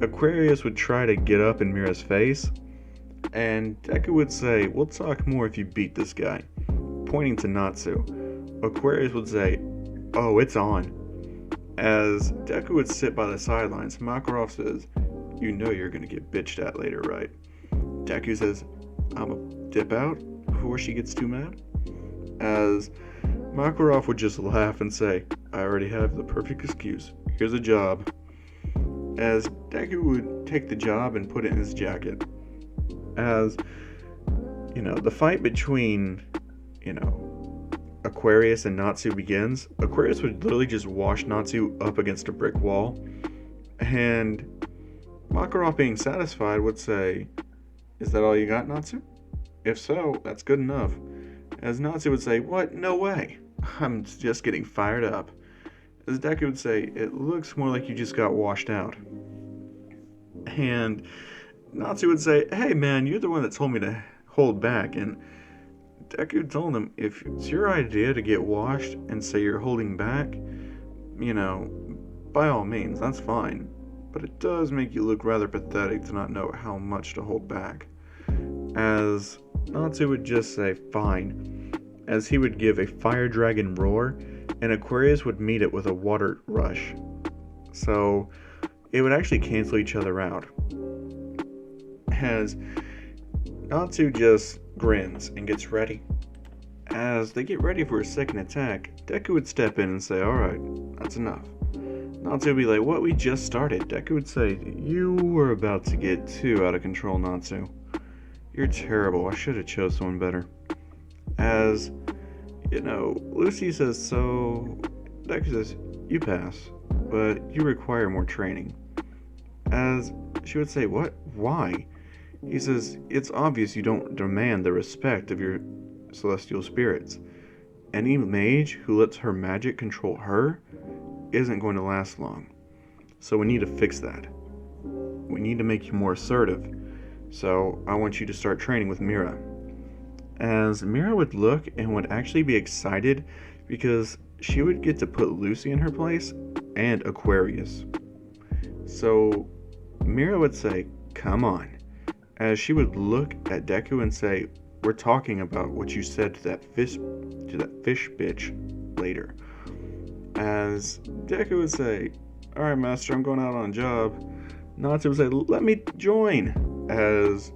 Aquarius would try to get up in Mira's face, and Deku would say, "We'll talk more if you beat this guy," pointing to Natsu. Aquarius would say, "Oh, it's on." As Deku would sit by the sidelines, Makarov says, "You know you're gonna get bitched at later, right?" Deku says, "I'ma dip out before she gets too mad." As Makarov would just laugh and say, "I already have the perfect excuse. Here's a job." As Deku would take the job and put it in his jacket. As, the fight between, Aquarius and Natsu begins, Aquarius would literally just wash Natsu up against a brick wall. And Makarov, being satisfied, would say, "Is that all you got, Natsu? If so, that's good enough." As Natsu would say, "What? No way. I'm just getting fired up." As Deku would say, "It looks more like you just got washed out." And Natsu would say, "Hey man, you're the one that told me to hold back." And Deku told him, "If it's your idea to get washed and say you're holding back, by all means, that's fine. But it does make you look rather pathetic to not know how much to hold back." As Natsu would just say fine, as he would give a fire dragon roar, and Aquarius would meet it with a water rush. So it would actually cancel each other out. As Natsu just grins and gets ready. As they get ready for a second attack, Deku would step in and say, alright, that's enough. Natsu would be like, what, we just started? Deku would say, you were about to get too out of control, Natsu. You're terrible, I should have chose someone better. As, Lucy says, so Deku says, you pass, but you require more training. As she would say, what? Why? He says, it's obvious you don't demand the respect of your celestial spirits. Any mage who lets her magic control her isn't going to last long. So we need to fix that. We need to make you more assertive. So I want you to start training with Mira. As Mira would look and would actually be excited because she would get to put Lucy in her place and Aquarius. So Mira would say, come on. As she would look at Deku and say, we're talking about what you said to that fish bitch later. As Deku would say, alright master, I'm going out on a job. Natsu would say, let me join. As,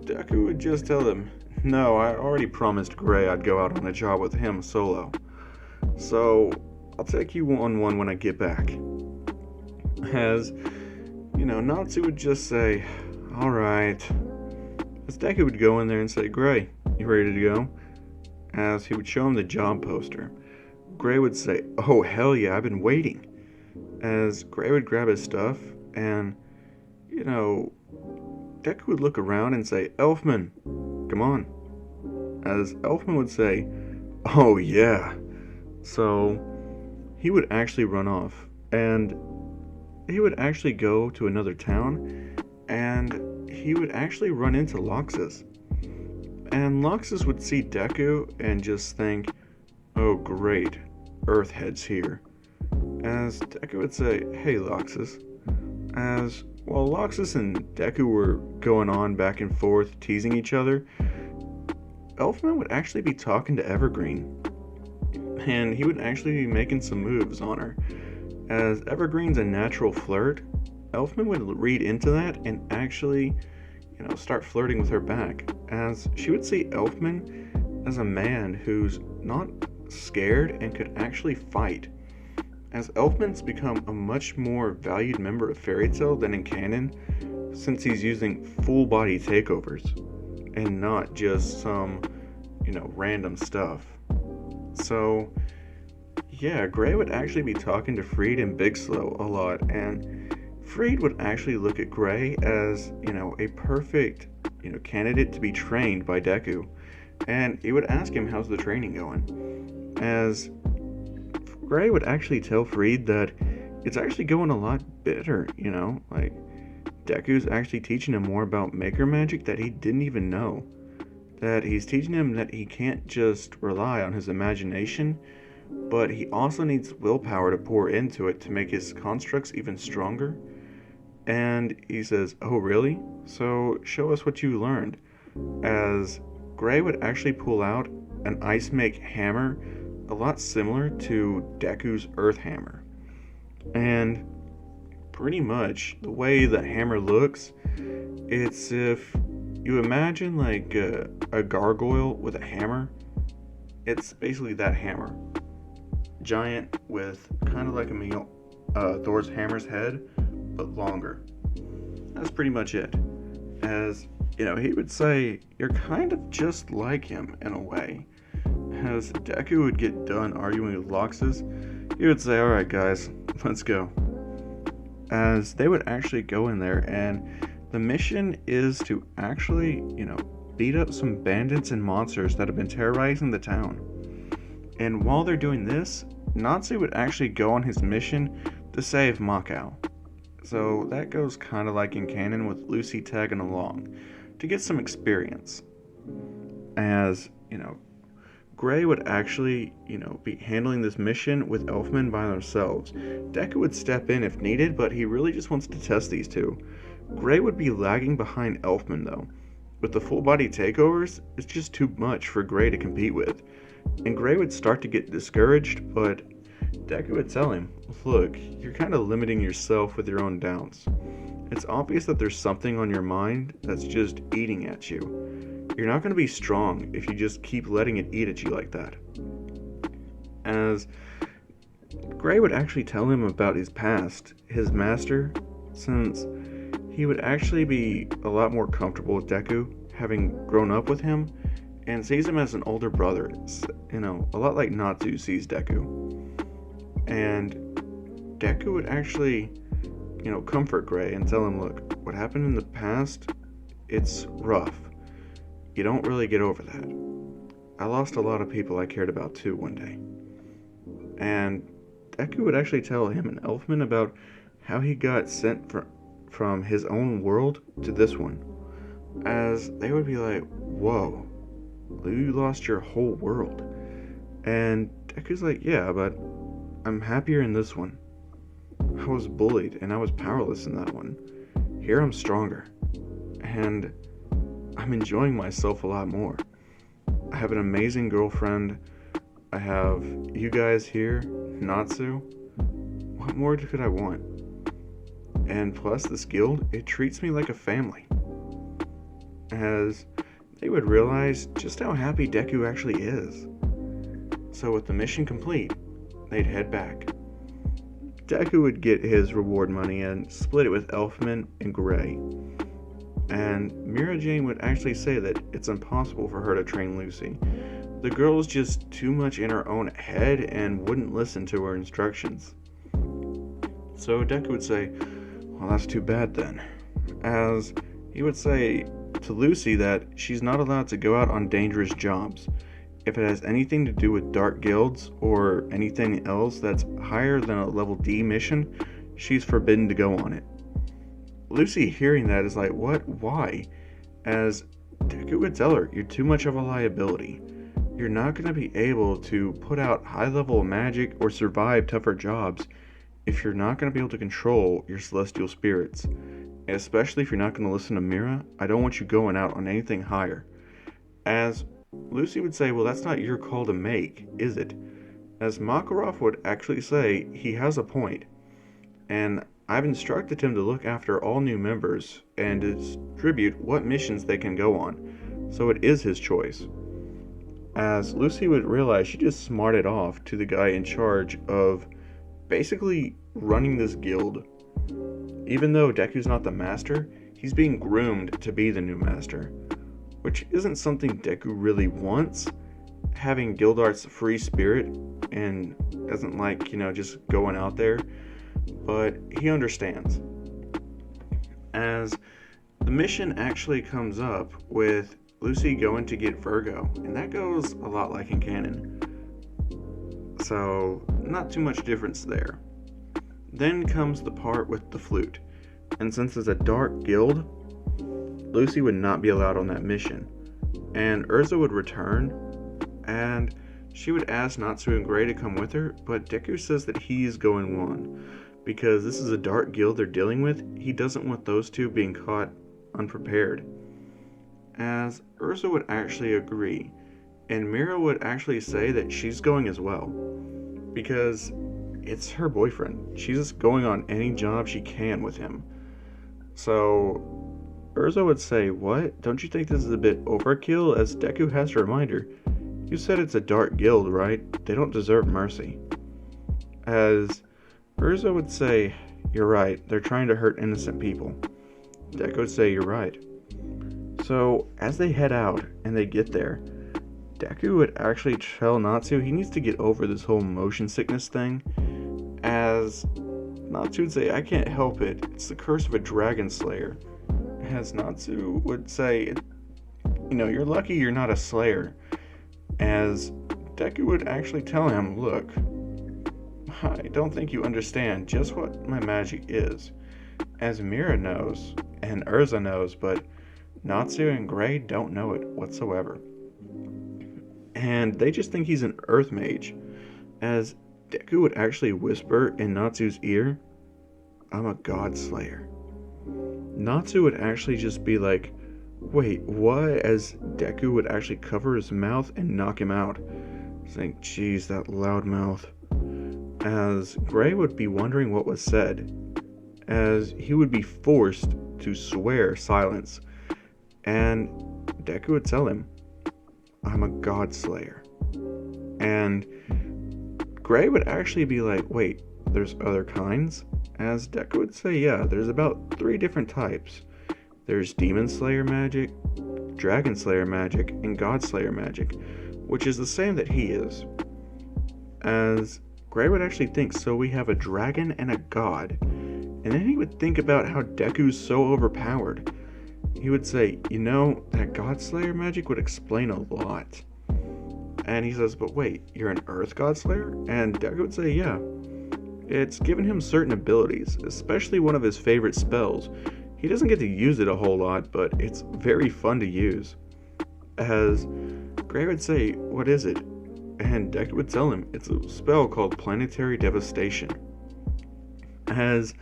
Deku would just tell him, no, I already promised Gray I'd go out on a job with him solo. So, I'll take you one-on-one when I get back. As, Natsu would just say, alright. As Deku would go in there and say, Gray, you ready to go? As he would show him the job poster. Gray would say, oh hell yeah, I've been waiting. As Gray would grab his stuff and, Deku would look around and say, Elfman, come on. As Elfman would say, oh yeah. So he would actually run off and he would actually go to another town and he would actually run into Loxus. And Loxus would see Deku and just think, oh great, Earthhead's here. As Deku would say, hey Loxus. As while Loxus and Deku were going on back and forth teasing each other, Elfman would actually be talking to Evergreen. And he would actually be making some moves on her. As Evergreen's a natural flirt, Elfman would read into that and actually, start flirting with her back. As she would see Elfman as a man who's not scared and could actually fight. As Elfman's become a much more valued member of Fairy Tail than in canon, since he's using full body takeovers and not just some, random stuff. So, yeah, Gray would actually be talking to Freed and Big Slow a lot, and Freed would actually look at Gray as, a perfect, candidate to be trained by Deku, and he would ask him how's the training going. As Gray would actually tell Freed that it's actually going a lot better, like Deku's actually teaching him more about Maker Magic that he didn't even know. That he's teaching him that he can't just rely on his imagination, but he also needs willpower to pour into it to make his constructs even stronger. And he says, oh really? So show us what you learned. As Gray would actually pull out an Ice Make hammer a lot similar to Deku's Earth Hammer. And pretty much the way the hammer looks, it's if you imagine like a gargoyle with a hammer. It's basically that hammer. Giant with kind of like Thor's hammer's head, but longer. That's pretty much it. As, he would say, you're kind of just like him in a way. As Deku would get done arguing with Loxus, he would say, alright guys, let's go. As they would actually go in there, and the mission is to actually, beat up some bandits and monsters that have been terrorizing the town. And while they're doing this, Natsu would actually go on his mission to save Makao. So that goes kind of like in canon with Lucy tagging along to get some experience. As, Gray would actually, be handling this mission with Elfman by themselves. Deku would step in if needed, but he really just wants to test these two. Gray would be lagging behind Elfman though, with the full body takeovers, it's just too much for Gray to compete with. And Gray would start to get discouraged, but Deku would tell him, look, you're kind of limiting yourself with your own doubts. It's obvious that there's something on your mind that's just eating at you. You're not going to be strong if you just keep letting it eat at you like that. As Gray would actually tell him about his past, his master, since he would actually be a lot more comfortable with Deku, having grown up with him, and sees him as an older brother. It's, a lot like Natsu sees Deku. And Deku would actually, comfort Gray and tell him, look, what happened in the past, it's rough. You don't really get over that. I lost a lot of people I cared about too one day. And Deku would actually tell him and Elfman about how he got sent from his own world to this one. As they would be like, whoa, you lost your whole world. And Deku's like, yeah, but I'm happier in this one. I was bullied and I was powerless in that one. Here I'm stronger. And I'm enjoying myself a lot more. I have an amazing girlfriend. I have you guys here, Natsu. What more could I want? And plus, this guild, it treats me like a family. As they would realize just how happy Deku actually is. So with the mission complete, they'd head back. Deku would get his reward money and split it with Elfman and Gray. And Mira Jane would actually say that it's impossible for her to train Lucy. The girl's just too much in her own head and wouldn't listen to her instructions. So Deku would say, well, that's too bad then. As he would say to Lucy that she's not allowed to go out on dangerous jobs. If it has anything to do with dark guilds or anything else that's higher than a level D mission, she's forbidden to go on it. Lucy, hearing that, is like, what? Why? As Deku would tell her, you're too much of a liability. You're not going to be able to put out high-level magic or survive tougher jobs if you're not going to be able to control your celestial spirits. And especially if you're not going to listen to Mira, I don't want you going out on anything higher. As Lucy would say, well, that's not your call to make, is it? As Makarov would actually say, he has a point. And I've instructed him to look after all new members and distribute what missions they can go on. So it is his choice. As Lucy would realize, she just smarted off to the guy in charge of basically running this guild. Even though Deku's not the master, he's being groomed to be the new master, which isn't something Deku really wants, having Gildart's free spirit and doesn't like, just going out there, but he understands. As the mission actually comes up with Lucy going to get Virgo, and that goes a lot like in canon. So, not too much difference there. Then comes the part with the flute, and since it's a dark guild, Lucy would not be allowed on that mission, and Urza would return, and she would ask Natsu and Gray to come with her, but Deku says that he's going on, because this is a dark guild they're dealing with. He doesn't want those two being caught unprepared. As Urza would actually agree, and Mira would actually say that she's going as well, because it's her boyfriend. She's just going on any job she can with him. So Urza would say, what? Don't you think this is a bit overkill? As Deku has to remind her, you said it's a dark guild, right? They don't deserve mercy. As Urza would say, you're right, they're trying to hurt innocent people. Deku would say, you're right. So as they head out and they get there, Deku would actually tell Natsu he needs to get over this whole motion sickness thing, as Natsu would say, I can't help it, it's the curse of a dragon slayer. As Natsu would say, you're lucky you're not a slayer. As Deku would actually tell him, look, I don't think you understand just what my magic is. As Mira knows, and Urza knows, but Natsu and Gray don't know it whatsoever. And they just think he's an earth mage. As Deku would actually whisper in Natsu's ear, I'm a god slayer. Natsu would actually just be like, wait, what? As Deku would actually cover his mouth and knock him out, saying, geez, that loud mouth. As Gray would be wondering what was said, as he would be forced to swear silence, and Deku would tell him, I'm a god slayer. And Gray would actually be like, wait, there's other kinds? As Deku would say, yeah, there's about 3 different types. There's Demon Slayer magic, Dragon Slayer magic, and God Slayer magic, which is the same that he is. As Gray would actually think, so we have a dragon and a god. And then he would think about how Deku's so overpowered. He would say, you know, that God Slayer magic would explain a lot. And he says, but wait, you're an Earth God Slayer? And Deku would say, yeah. It's given him certain abilities, especially one of his favorite spells. He doesn't get to use it a whole lot, but it's very fun to use. As Gray would say, what is it? And Deku would tell him, it's a spell called Planetary Devastation. As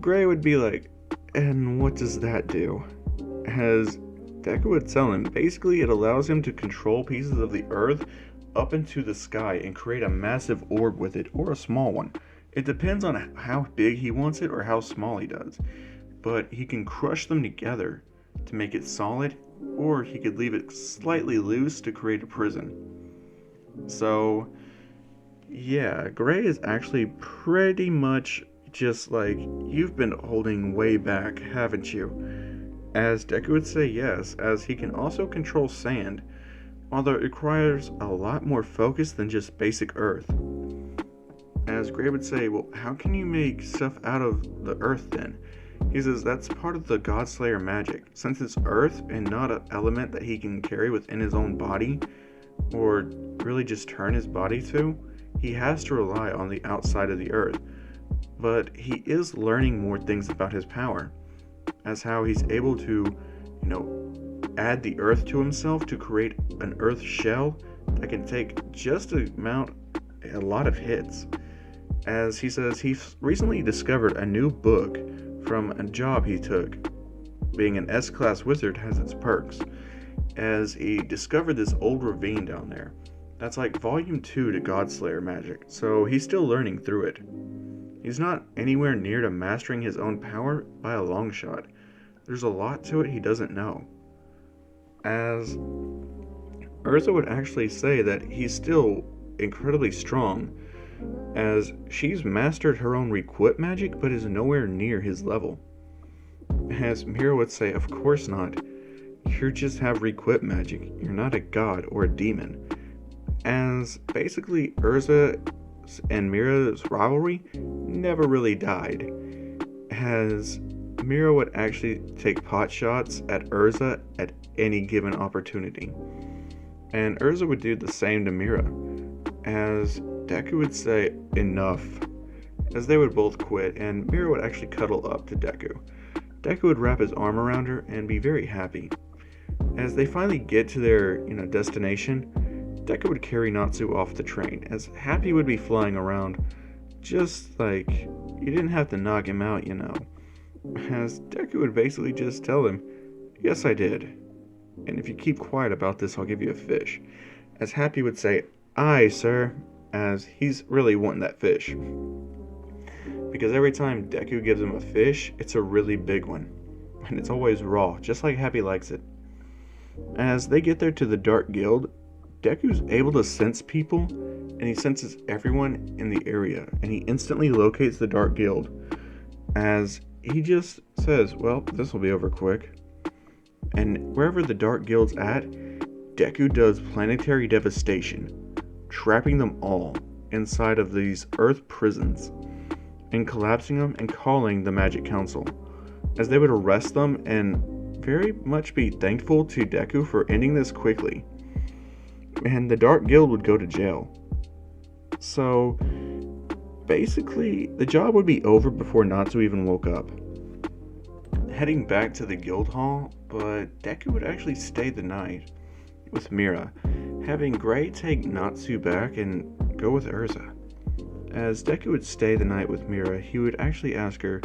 Gray would be like, and what does that do? As Deku would tell him, basically it allows him to control pieces of the earth up into the sky and create a massive orb with it, or a small one. It depends on how big he wants it or how small he does. But he can crush them together to make it solid, or he could leave it slightly loose to create a prison. So, yeah, Gray is actually pretty much just like, you've been holding way back, haven't you? As Deku would say yes, as he can also control sand, although it requires a lot more focus than just basic earth. As Gray would say, well, how can you make stuff out of the earth then? He says that's part of the God Slayer magic. Since it's earth and not an element that he can carry within his own body, or really just turn his body to, he has to rely on the outside of the earth. But he is learning more things about his power, as how he's able to, add the earth to himself to create an earth shell that can take just a lot of hits. As he says, he recently discovered a new book from a job he took. Being an S-class wizard has its perks, as he discovered this old ravine down there. That's like volume 2 to God Slayer magic, so he's still learning through it. He's not anywhere near to mastering his own power by a long shot. There's a lot to it he doesn't know. As Urza would actually say that he's still incredibly strong, as she's mastered her own requip magic but is nowhere near his level. As Mira would say, of course not. You just have requip magic. You're not a god or a demon. As basically Urza and Mira's rivalry never really died, as Mira would actually take pot shots at Urza at any given opportunity. And Urza would do the same to Mira, as Deku would say, enough, as they would both quit, and Mira would actually cuddle up to Deku. Deku would wrap his arm around her and be very happy. As they finally get to their, destination, Deku would carry Natsu off the train, as Happy would be flying around, just like, you didn't have to knock him out, As Deku would basically just tell him, yes I did, and if you keep quiet about this I'll give you a fish. As Happy would say, aye sir, as he's really wanting that fish. Because every time Deku gives him a fish, it's a really big one, and it's always raw, just like Happy likes it. As they get there to the Dark Guild, Deku's able to sense people, and he senses everyone in the area, and he instantly locates the Dark Guild, as he just says, well, this will be over quick. And wherever the Dark Guild's at, Deku does planetary devastation, trapping them all inside of these earth prisons, and collapsing them and calling the Magic Council, as they would arrest them and very much be thankful to Deku for ending this quickly. And the Dark Guild would go to jail. So basically, the job would be over before Natsu even woke up. Heading back to the guild hall, but Deku would actually stay the night with Mira, having Gray take Natsu back and go with Urza. As Deku would stay the night with Mira, he would actually ask her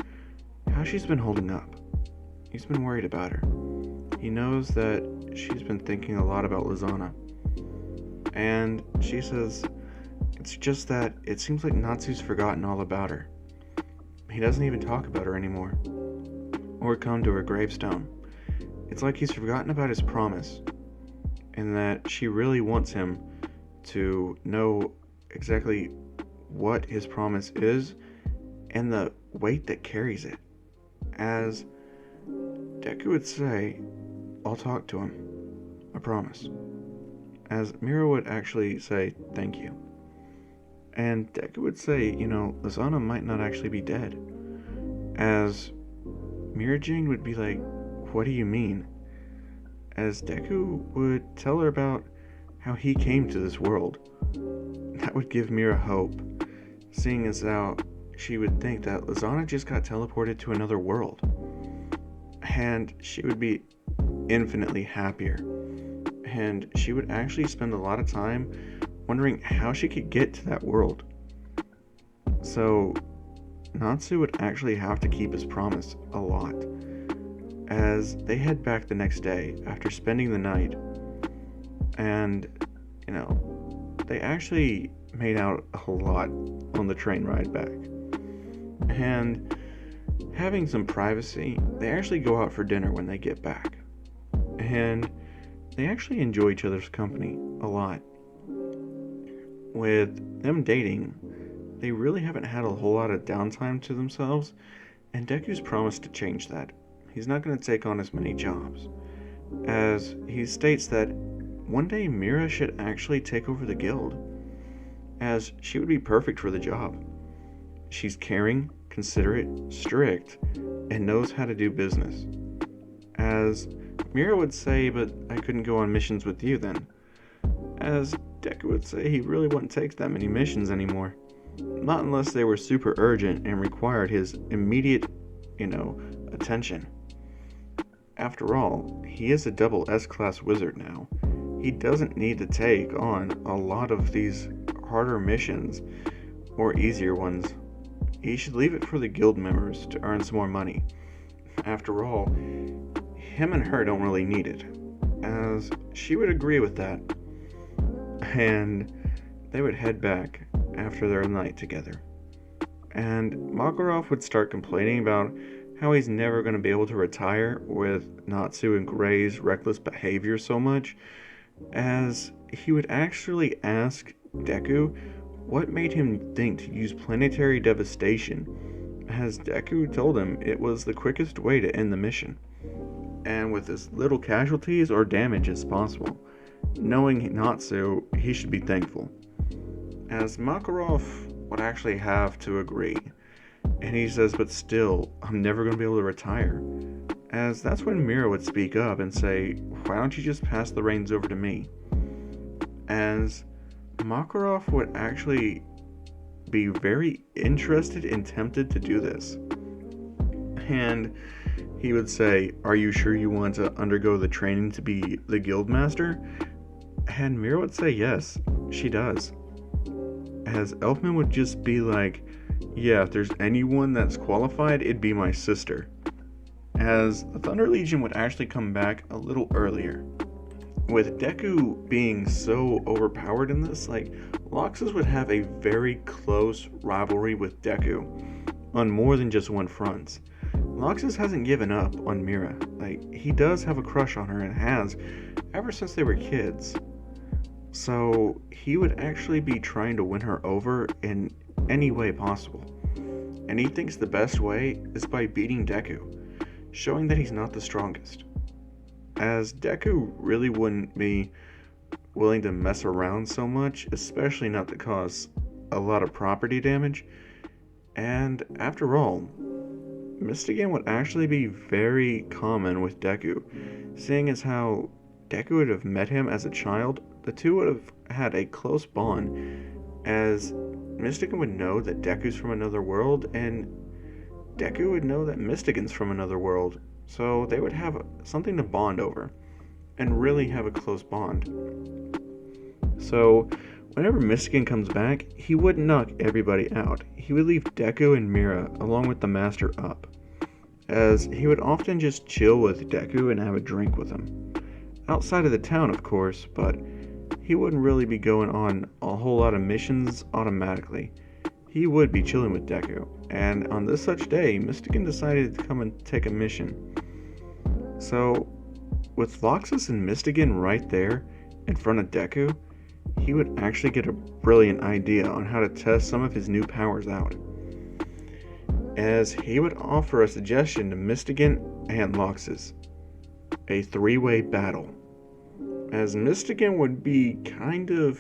how she's been holding up. He's been worried about her. he knows that she's been thinking a lot about Lizana. And she says, it's just that it seems like Natsu's forgotten all about her. He doesn't even talk about her anymore, or come to her gravestone. It's like he's forgotten about his promise, and that she really wants him to know exactly what his promise is and the weight that carries it. As Deku would say, I'll talk to him. I promise. As Mira would actually say, thank you. And Deku would say, Lizana might not actually be dead. As Mira Jane would be like, what do you mean? As Deku would tell her about how he came to this world. That would give Mira hope, seeing as how she would think that Lizana just got teleported to another world. And she would be infinitely happier. And she would actually spend a lot of time wondering how she could get to that world. So Natsu would actually have to keep his promise a lot. As they head back the next day after spending the night. And, they actually made out a lot on the train ride back. And having some privacy, they actually go out for dinner when they get back. And they actually enjoy each other's company a lot. With them dating, they really haven't had a whole lot of downtime to themselves, and Deku's promised to change that. He's not going to take on as many jobs, as he states that one day Mira should actually take over the guild, as she would be perfect for the job. She's caring, considerate, strict, and knows how to do business. As Mira would say, but I couldn't go on missions with you then. As Deku would say he really wouldn't take that many missions anymore. Not unless they were super urgent and required his immediate, attention. After all, he is a double S-class wizard now. He doesn't need to take on a lot of these harder missions or easier ones. He should leave it for the guild members to earn some more money. After all, him and her don't really need it, as she would agree with that. And they would head back after their night together. And Makarov would start complaining about how he's never going to be able to retire with Natsu and Gray's reckless behavior so much, as he would actually ask Deku what made him think to use planetary devastation, as Deku told him it was the quickest way to end the mission, and with as little casualties or damage as possible. Knowing Natsu, he should be thankful. As Makarov would actually have to agree, and he says, but still, I'm never going to be able to retire. As that's when Mira would speak up and say, why don't you just pass the reins over to me? As Makarov would actually be very interested and tempted to do this. And he would say, are you sure you want to undergo the training to be the guild master? And Mira would say yes, she does. As Elfman would just be like, yeah, if there's anyone that's qualified, it'd be my sister. As the Thunder Legion would actually come back a little earlier. With Deku being so overpowered in this, Loxus would have a very close rivalry with Deku on more than just one front. Loxus hasn't given up on Mira. He does have a crush on her and has ever since they were kids. So he would actually be trying to win her over in any way possible. And he thinks the best way is by beating Deku, showing that he's not the strongest. As Deku really wouldn't be willing to mess around so much, especially not to cause a lot of property damage. And after all, Mystigan would actually be very common with Deku, seeing as how Deku would have met him as a child. The two would have had a close bond, as Mystigan would know that Deku's from another world, and Deku would know that Mystigan's from another world. So they would have something to bond over, and really have a close bond. So whenever Mystigan comes back, he wouldn't knock everybody out. He would leave Deku and Mira along with the Master up, as he would often just chill with Deku and have a drink with him. Outside of the town, of course, but he wouldn't really be going on a whole lot of missions automatically. He would be chilling with Deku, and on this such day, Mystican decided to come and take a mission. So, with Loxus and Mystican right there in front of Deku, he would actually get a brilliant idea on how to test some of his new powers out, as he would offer a suggestion to Mystican and Loxus, a three-way battle. As Mystican would be kind of,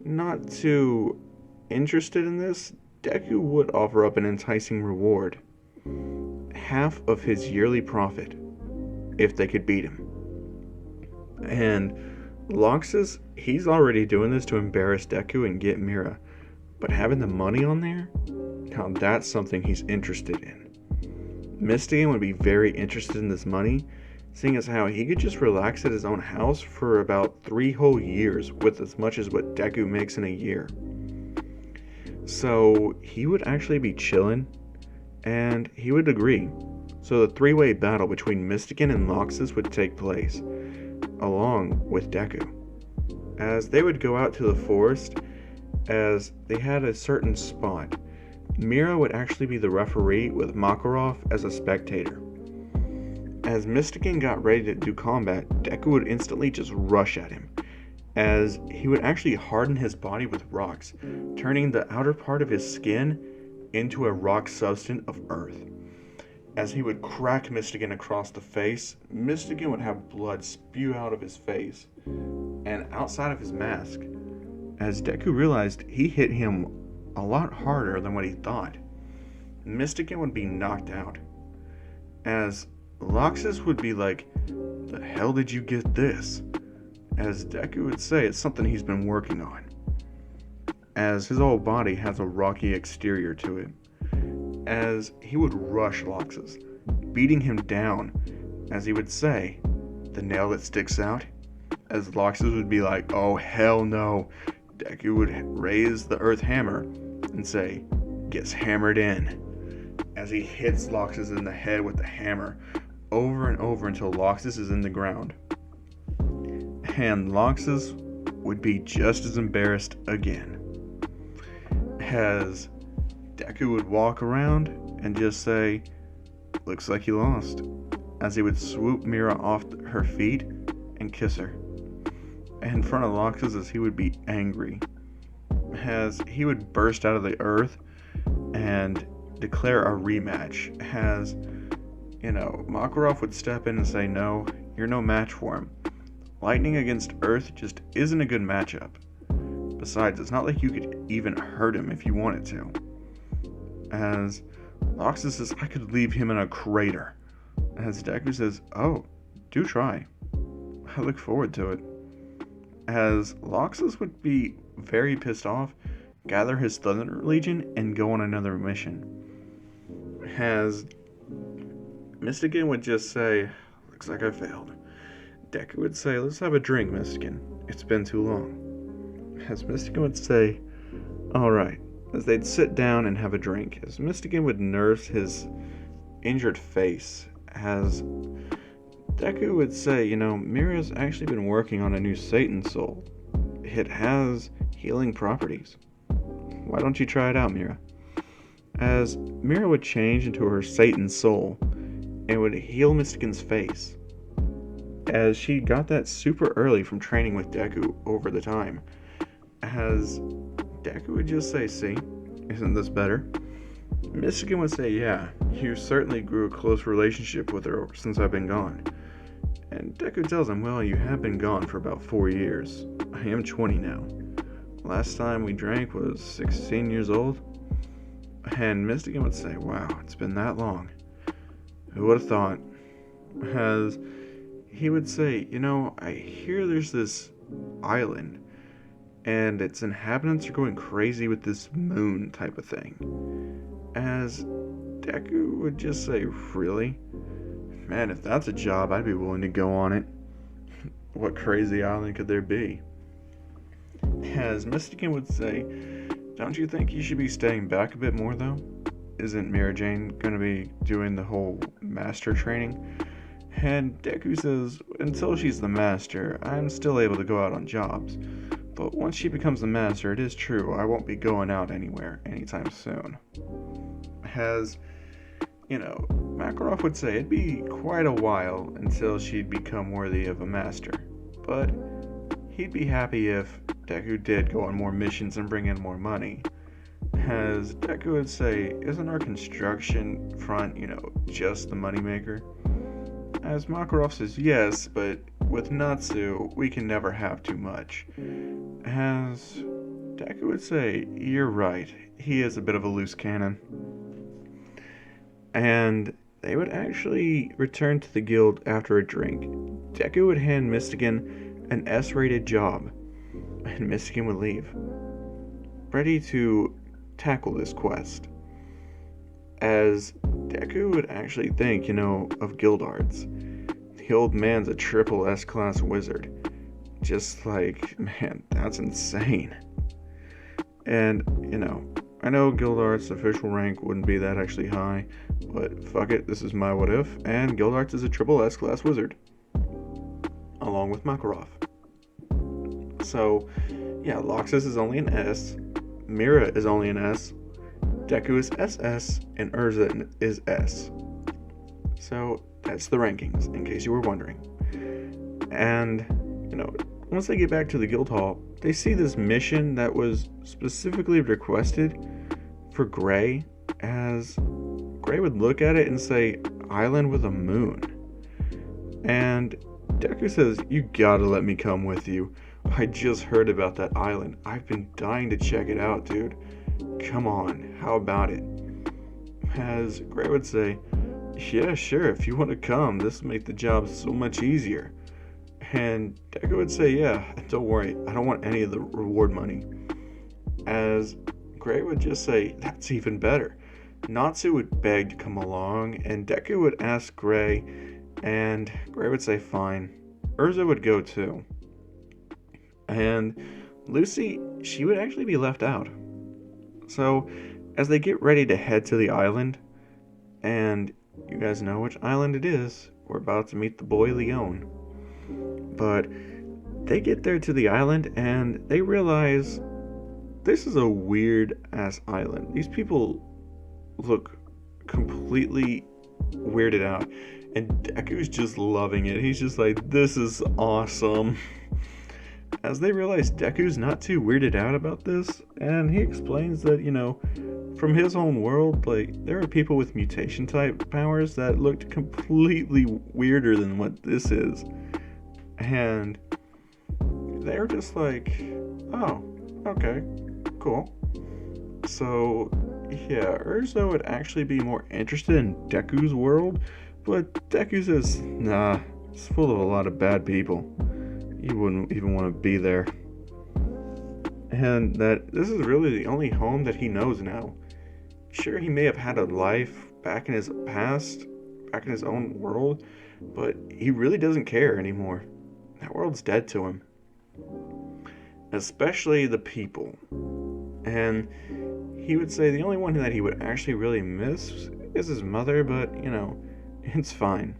not too interested in this, Deku would offer up an enticing reward, half of his yearly profit, if they could beat him. And Loxus, he's already doing this to embarrass Deku and get Mira, but having the money on there, now that's something he's interested in. Mystican would be very interested in this money, seeing as how he could just relax at his own house for about 3 whole years with as much as what Deku makes in a year. So he would actually be chilling, and he would agree. So the three-way battle between Mystican and Loxus would take place, along with Deku, as they would go out to the forest, as they had a certain spot. Mira would actually be the referee with Makarov as a spectator. As Mystican got ready to do combat, Deku would instantly just rush at him, as he would actually harden his body with rocks, turning the outer part of his skin into a rock substance of earth. As he would crack Mystican across the face, Mystican would have blood spew out of his face and outside of his mask, as Deku realized he hit him a lot harder than what he thought. Mystican would be knocked out, as Loxus would be like, "The hell did you get this?" As Deku would say it's something he's been working on, as his whole body has a rocky exterior to it. As he would rush Loxus, beating him down, as he would say, "The nail that sticks out?" As Loxus would be like, "Oh hell no." Deku would raise the earth hammer and say, "Gets hammered in," as he hits Loxus in the head with the hammer over and over until Loxus is in the ground. And Loxus would be just as embarrassed again, as Deku would walk around and just say, "Looks like you lost," as he would swoop Mira off her feet and kiss her in front of Loxus, as he would be angry, as he would burst out of the earth and declare a rematch, as Makarov would step in and say, "No, you're no match for him. Lightning against Earth just isn't a good matchup. Besides, it's not like you could even hurt him if you wanted to." As Loxus says, "I could leave him in a crater." As Deku says, "Oh, do try. I look forward to it." As Loxus would be very pissed off, gather his Thunder Legion, and go on another mission. As Mystican would just say, "Looks like I failed." Deku would say, "Let's have a drink, Mystican. It's been too long." As Mystican would say, "Alright," as they'd sit down and have a drink, as Mystican would nurse his injured face, as Deku would say, "Mira's actually been working on a new Satan soul. It has healing properties. Why don't you try it out, Mira?" As Mira would change into her Satan soul and would heal Mystican's face, as she got that super early from training with Deku over the time. As Deku would just say, "See, isn't this better?" Mystican would say, "Yeah, you certainly grew a close relationship with her since I've been gone." And Deku tells him, "Well, you have been gone for about 4 years. I am 20 now. Last time we drank was 16 years old." And Mystican would say, "Wow, it's been that long. Who would have thought?" As he would say, "I hear there's this island, and its inhabitants are going crazy with this moon type of thing." As Deku would just say, "Really? Man, if that's a job, I'd be willing to go on it. What crazy island could there be?" As Mystican would say, "Don't you think you should be staying back a bit more, though?" isn't Mira Jane gonna be doing the whole master training? And Deku says, until she's the master, I'm still able to go out on jobs. But once she becomes the master, it is true, I won't be going out anywhere anytime soon. As, Makarov would say it'd be quite a while until she'd become worthy of a master. But he'd be happy if Deku did go on more missions and bring in more money. As Deku would say, isn't our construction front, just the moneymaker? As Makarov says, yes, but with Natsu, we can never have too much. As Deku would say, you're right, he is a bit of a loose cannon. And they would actually return to the guild after a drink. Deku would hand Mystigan an S-rated job, and Mystigan would leave, ready to tackle this quest. As Deku would actually think, of Guildarts. The old man's a triple S-class wizard. Just like, man, that's insane. And, I know Guildarts' official rank wouldn't be that actually high, but fuck it, this is my what if, and Guildarts is a triple S-class wizard. Along with Makarov. So, yeah, Loxus is only an S, Mira is only an S, Deku is SS, and Urza is S. So, that's the rankings, in case you were wondering. And, once they get back to the guild hall, they see this mission that was specifically requested for Gray, as Gray would look at it and say, island with a moon. And Deku says, you gotta let me come with you. I just heard about that island. I've been dying to check it out, dude. Come on, how about it? As Gray would say, yeah, sure, if you want to come, this will make the job so much easier. And Deku would say, yeah, don't worry, I don't want any of the reward money. As Gray would just say, that's even better. Natsu would beg to come along, and Deku would ask Gray, and Gray would say fine. Urza would go too. And Lucy, she would actually be left out. So, as they get ready to head to the island, and you guys know which island it is, we're about to meet the boy Leon. But they get there to the island, and they realize this is a weird ass island. These people look completely weirded out, and Deku's just loving it. He's just like, this is awesome. As they realize Deku's not too weirded out about this, and he explains that, from his own world, there are people with mutation type powers that looked completely weirder than what this is. And they're just like, oh, okay, cool. So, yeah, Urza would actually be more interested in Deku's world, but Deku says, nah, it's full of a lot of bad people. You wouldn't even want to be there. And that this is really the only home that he knows now. Sure, he may have had a life back in his past, back in his own world, but he really doesn't care anymore. That world's dead to him. Especially the people. And he would say the only one that he would actually really miss is his mother, but, it's fine.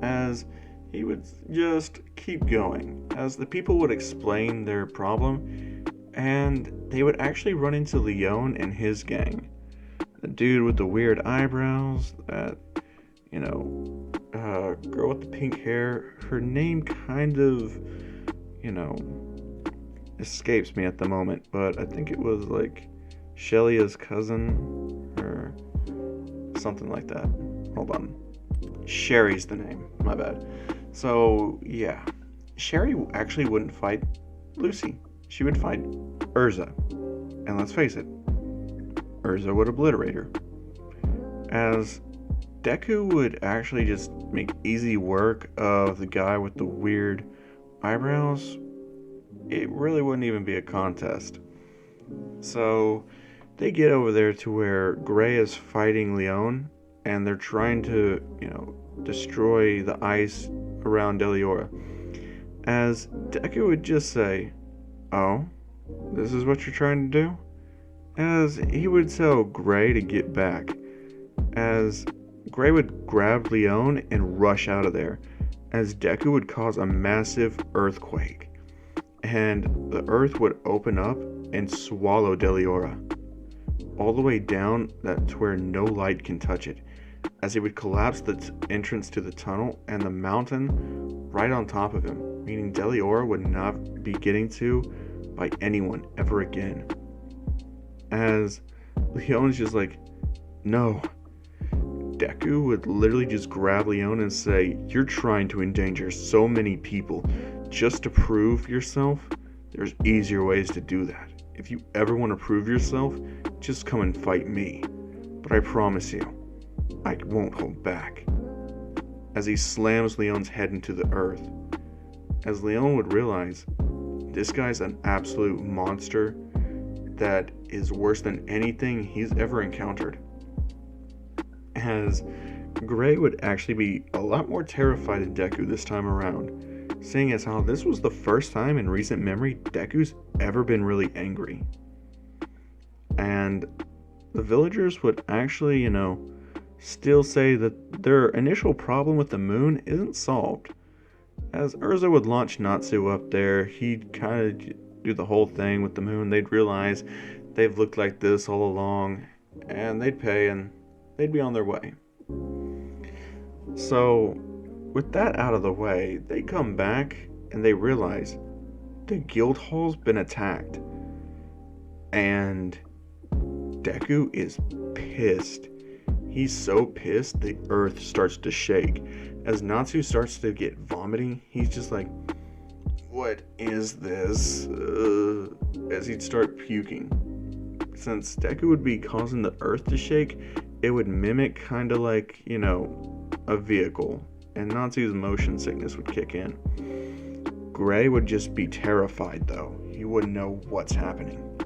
As he would just keep going, as the people would explain their problem, and they would actually run into Leon and his gang. The dude with the weird eyebrows, that, girl with the pink hair, her name kind of, escapes me at the moment, but I think it was like Shelia's cousin, or something like that. Hold on. Sherry's the name, my bad. So, yeah. Sherry actually wouldn't fight Lucy. She would fight Urza. And let's face it, Urza would obliterate her. As Deku would actually just make easy work of the guy with the weird eyebrows, it really wouldn't even be a contest. So, they get over there to where Gray is fighting Leon, and they're trying to, destroy the ice around Deliora. As Deku would just say, oh, this is what you're trying to do? as he would tell Gray to get back, as Gray would grab Leon and rush out of there, as Deku would cause a massive earthquake, and the earth would open up and swallow Deliora, all the way down to where no light can touch it, as he would collapse the entrance to the tunnel and the mountain right on top of him, meaning Deliora would not be getting to by anyone ever again. As Leon is just like, no. Deku would literally just grab Leon and say, you're trying to endanger so many people just to prove yourself. There's easier ways to do that. If you ever want to prove yourself, just come and fight me. But I promise you, I won't hold back. As he slams Leon's head into the earth, as Leon would realize, this guy's an absolute monster that is worse than anything he's ever encountered. As Gray would actually be a lot more terrified of Deku this time around, seeing as how this was the first time in recent memory Deku's ever been really angry. And the villagers would actually, still say that their initial problem with the moon isn't solved. As Urza would launch Natsu up there, he'd kind of do the whole thing with the moon. They'd realize they've looked like this all along, and they'd pay and they'd be on their way. So, with that out of the way, they come back and they realize the guild hall's been attacked. And Deku is pissed. He's so pissed the earth starts to shake. As Natsu starts to get vomiting, he's just like, what is this? As he'd start puking. Since Deku would be causing the earth to shake, it would mimic kind of like, a vehicle. And Natsu's motion sickness would kick in. Gray would just be terrified though. He wouldn't know what's happening.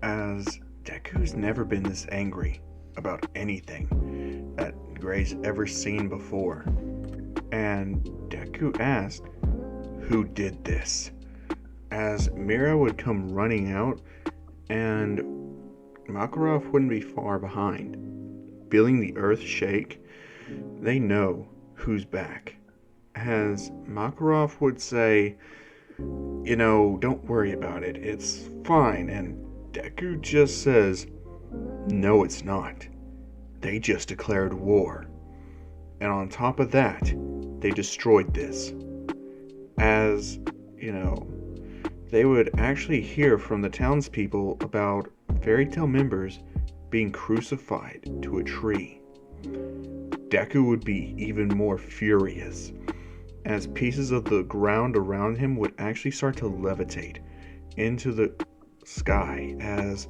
As Deku's never been this angry about anything that Gray's ever seen before. And Deku asked, who did this? As Mira would come running out, and Makarov wouldn't be far behind. Feeling the earth shake, they know who's back. As Makarov would say, don't worry about it, it's fine. And Deku just says, no, it's not. They just declared war. And on top of that, they destroyed this. As, they would actually hear from the townspeople about fairy tale members being crucified to a tree. Deku would be even more furious, as pieces of the ground around him would actually start to levitate into the sky, as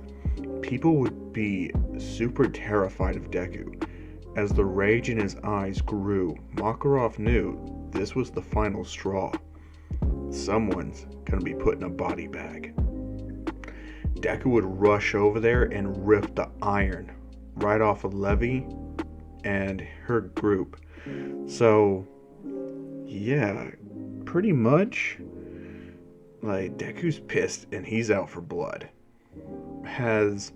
people would be super terrified of Deku. As the rage in his eyes grew, Makarov knew this was the final straw. Someone's gonna be put in a body bag. Deku would rush over there and rip the iron right off of Levi and her group. So, yeah, pretty much, like, Deku's pissed and he's out for blood. As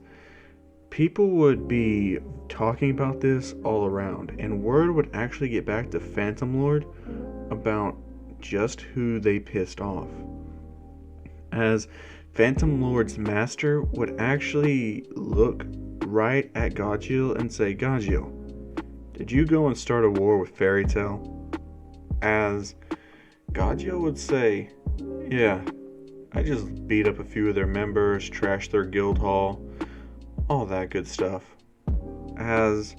people would be talking about this all around, and word would actually get back to Phantom Lord about just who they pissed off. As Phantom Lord's master would actually look right at Gajeel and say, Gajeel, did you go and start a war with Fairy Tail? As Gajeel would say, yeah, I just beat up a few of their members, trashed their guild hall, all that good stuff. As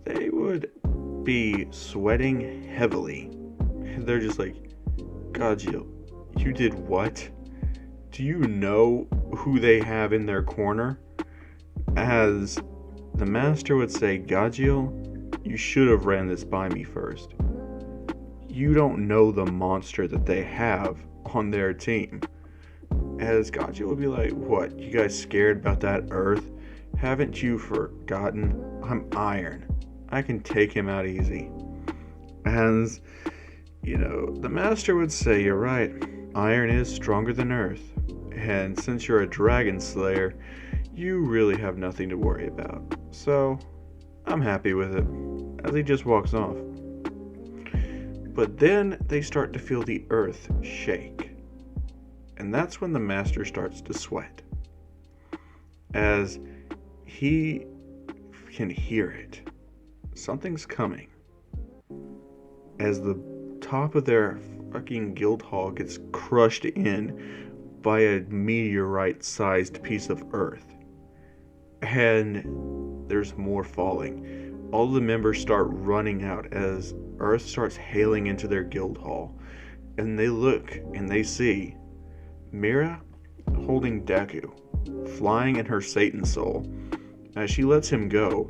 they would be sweating heavily. They're just like, Gajeel, you did what? Do you know who they have in their corner? As the master would say, Gajeel, you should have ran this by me first. You don't know the monster that they have on their team. As Gajeel would be like, what, you guys scared about that earth? Haven't you forgotten? I'm iron. I can take him out easy. As, the master would say, you're right, iron is stronger than earth. And since you're a dragon slayer, you really have nothing to worry about. So, I'm happy with it," as he just walks off. But then they start to feel the earth shake. And that's when the master starts to sweat, as he can hear it. Something's coming. As the top of their fucking guild hall gets crushed in by a meteorite-sized piece of earth. And there's more falling. All the members start running out as earth starts hailing into their guild hall. And they look and they see Mira holding Deku, flying in her Satan soul. As she lets him go,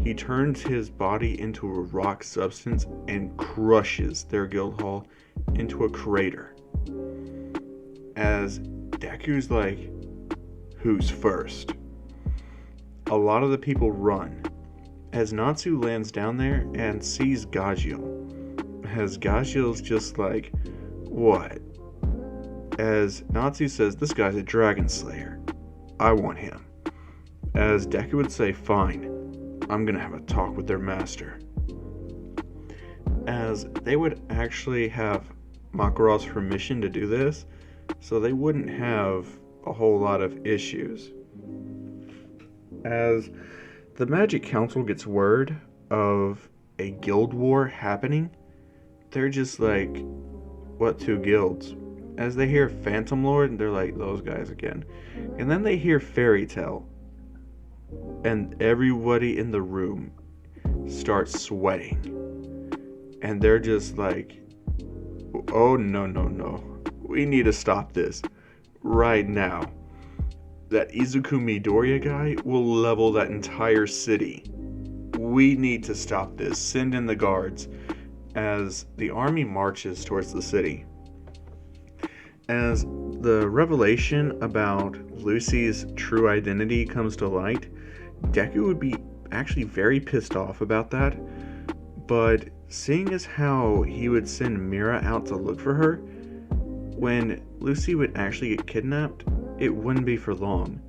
he turns his body into a rock substance and crushes their guild hall into a crater. As Deku's like, "Who's first?" A lot of the people run, as Natsu lands down there and sees Gajiel. As Gajiel's just like, "What?" As Natsu says, "This guy's a dragon slayer. I want him." As Deku would say, "Fine, I'm gonna have a talk with their master." As they would actually have Makarov's permission to do this, so they wouldn't have a whole lot of issues. As the Magic Council gets word of a guild war happening, they're just like, "What two guilds?" As they hear Phantom Lord, they're like, "Those guys again." And then they hear Fairy Tail, and everybody in the room starts sweating. And they're just like, "Oh, no. We need to stop this right now. That Izuku Midoriya guy will level that entire city. We need to stop this. Send in the guards." As the army marches towards the city. As the revelation about Lucy's true identity comes to light, Deku would be actually very pissed off about that. But seeing as how he would send Mira out to look for her, when Lucy would actually get kidnapped, it wouldn't be for long,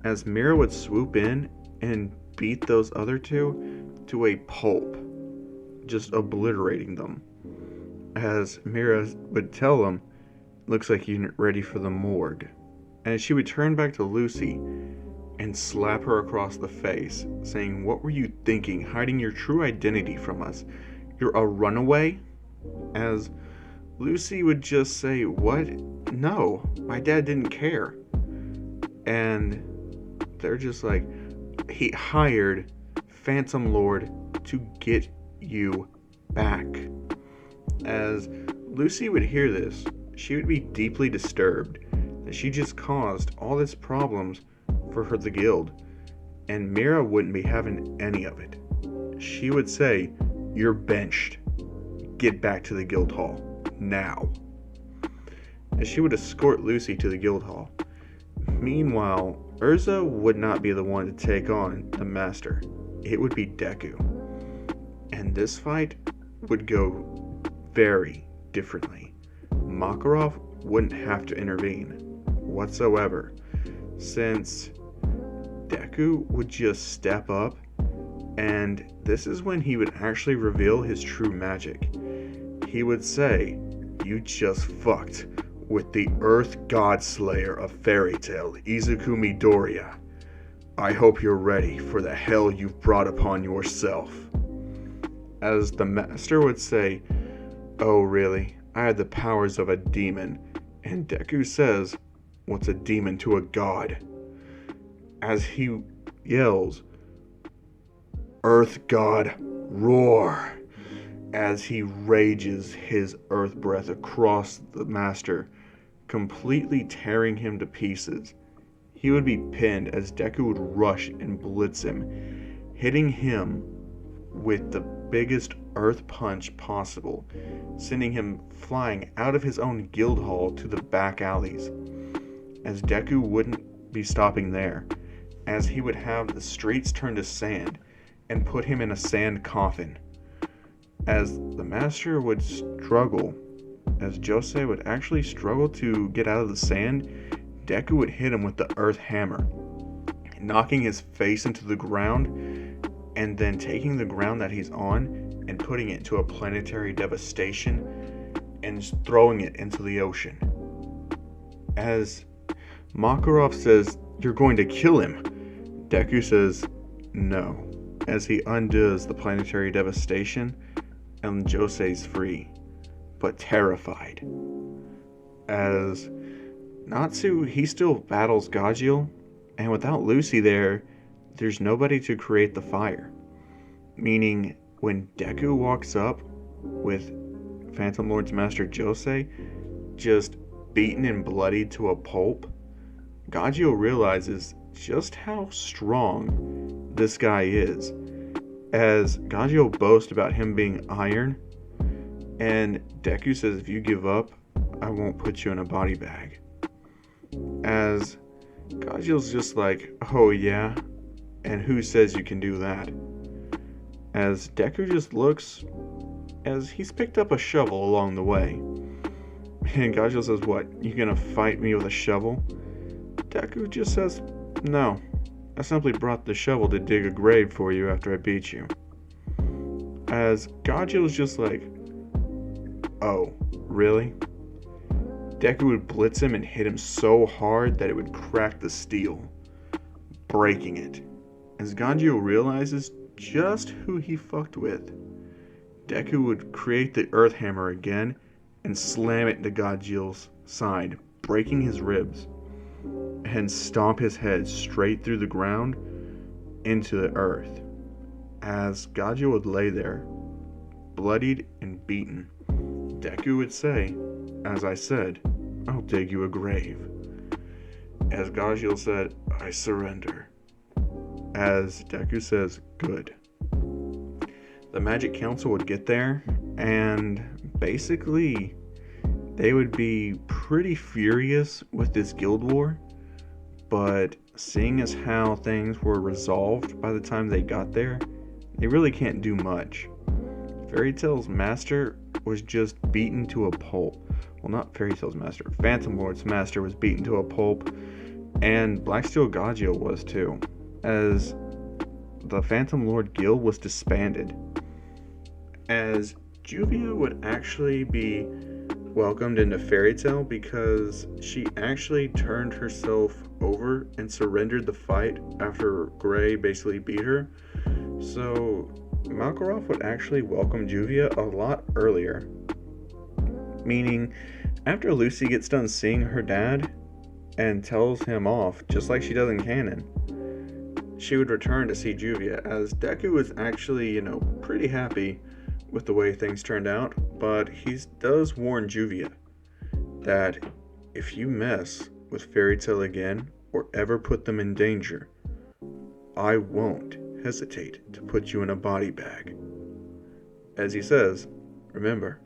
as Mira would swoop in and beat those other two to a pulp, just obliterating them. As Mira would tell them, "Looks like you're ready for the morgue." And she would turn back to Lucy and slap her across the face, saying, "What were you thinking, hiding your true identity from us? You're a runaway?" As Lucy would just say, "What? No, my dad didn't care." And they're just like, "He hired Phantom Lord to get you back." As Lucy would hear this, she would be deeply disturbed that she just caused all these problems for the guild, and Mira wouldn't be having any of it. She would say, "You're benched. Get back to the guild hall now." And she would escort Lucy to the guild hall. Meanwhile, Urza would not be the one to take on the master. It would be Deku. And this fight would go very differently. Makarov wouldn't have to intervene whatsoever, since Deku would just step up, and this is when he would actually reveal his true magic. He would say, "You just fucked with the Earth God Slayer of Fairy Tail, Izuku Midoriya. I hope you're ready for the hell you've brought upon yourself." As the master would say, "Oh really? I had the powers of a demon." And Deku says, "What's a demon to a god?" As he yells, "Earth God, roar!" as he rages his earth breath across the master, completely tearing him to pieces. He would be pinned as Deku would rush and blitz him, hitting him with the biggest earth punch possible, sending him flying out of his own guild hall to the back alleys. As Deku wouldn't be stopping there, as he would have the streets turn to sand and put him in a sand coffin. As the master would struggle, as Josei would actually struggle to get out of the sand, Deku would hit him with the earth hammer, knocking his face into the ground, and then taking the ground that he's on and putting it into a planetary devastation and throwing it into the ocean. As Makarov says, "You're going to kill him," Deku says, "No," as he undoes the planetary devastation, and Josei's free, but terrified. As Natsu, he still battles Gajeel, and without Lucy there's nobody to create the fire. Meaning, when Deku walks up with Phantom Lord's Master Josei, just beaten and bloodied to a pulp, Gajeel realizes just how strong this guy is. As Gajeel boasts about him being iron, and Deku says, "If you give up, I won't put you in a body bag." As Gajeel's just like, "Oh yeah? And who says you can do that?" As Deku just looks, as he's picked up a shovel along the way. And Gajeel says, "What, you gonna fight me with a shovel?" Deku just says, "No, I simply brought the shovel to dig a grave for you after I beat you." As Gajeel's just like, "Oh, really?" Deku would blitz him and hit him so hard that it would crack the steel, breaking it. As Gajeel realizes just who he fucked with, Deku would create the Earth Hammer again and slam it into Gajeel's side, breaking his ribs, and stomp his head straight through the ground into the earth. As Gajeel would lay there, bloodied and beaten, Deku would say, "As I said, I'll dig you a grave." As Gajeel said, "I surrender." As Deku says, "Good." The Magic Council would get there, and basically, they would be pretty furious with this guild war, but seeing as how things were resolved by the time they got there, they really can't do much. Fairy Tail's master was just beaten to a pulp. Well, not Fairy Tail's master. Phantom Lord's master was beaten to a pulp, and Black Steel Gajeel was too, as the Phantom Lord Guild was disbanded. As Juvia would actually be welcomed into Fairy Tail because she actually turned herself over and surrendered the fight after Gray basically beat her. So Makarov would actually welcome Juvia a lot earlier. Meaning, after Lucy gets done seeing her dad and tells him off, just like she does in canon, she would return to see Juvia, as Deku was actually, pretty happy with the way things turned out, but he does warn Juvia that if you mess with Fairy Tail again or ever put them in danger, I won't hesitate to put you in a body bag. As he says, "Remember,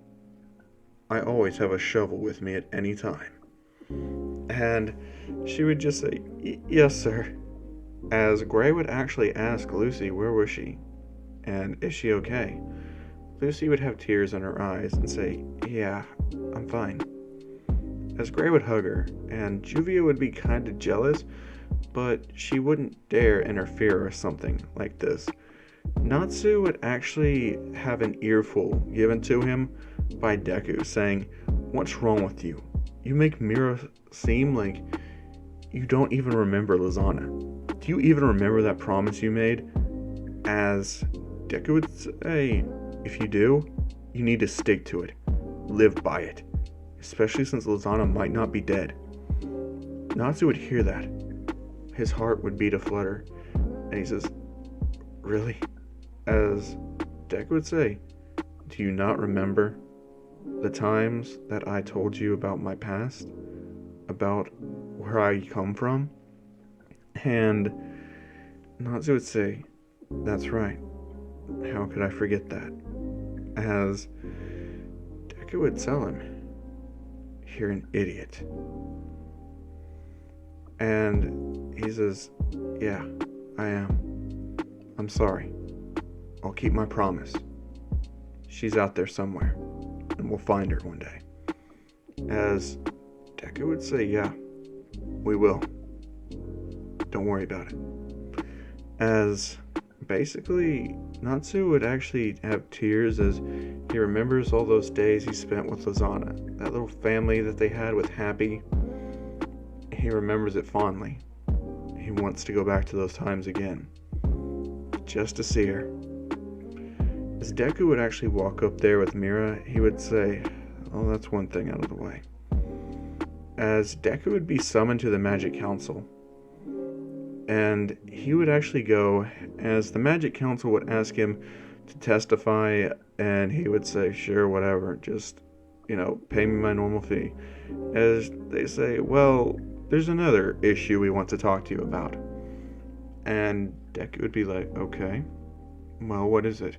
I always have a shovel with me at any time." And she would just say, "Yes, sir." As Gray would actually ask Lucy where was she, and is she okay? Lucy would have tears in her eyes and say, "Yeah, I'm fine." As Gray would hug her, and Juvia would be kinda jealous, but she wouldn't dare interfere or something like this. Natsu would actually have an earful given to him by Deku saying, "What's wrong with you? You make Mira seem like you don't even remember Lizana. Do you even remember that promise you made?" As Deku would say, "If you do, you need to stick to it. Live by it. Especially since Lizana might not be dead." Natsu would hear that. His heart would beat a flutter, and he says, "Really?" As Deku would say, "Do you not remember the times that I told you about my past? About where I come from?" And Natsu would say, "That's right. How could I forget that?" As Deku would tell him, "You're an idiot." And he says, "Yeah, I am. I'm sorry. I'll keep my promise. She's out there somewhere, and we'll find her one day." As Deku would say, "Yeah, we will. Don't worry about it." as basically Natsu would actually have tears as he remembers all those days he spent with Lozana, that little family that they had with Happy. He remembers it fondly. He wants to go back to those times again, just to see her. As Deku would actually walk up there with Mira, he would say, "Oh, that's one thing out of the way." As Deku would be summoned to the Magic Council, and he would actually go, as the Magic Council would ask him to testify, and he would say, "Sure, whatever, just, pay me my normal fee." As they say, "Well, there's another issue we want to talk to you about." And Deku would be like, "Okay, well, what is it?"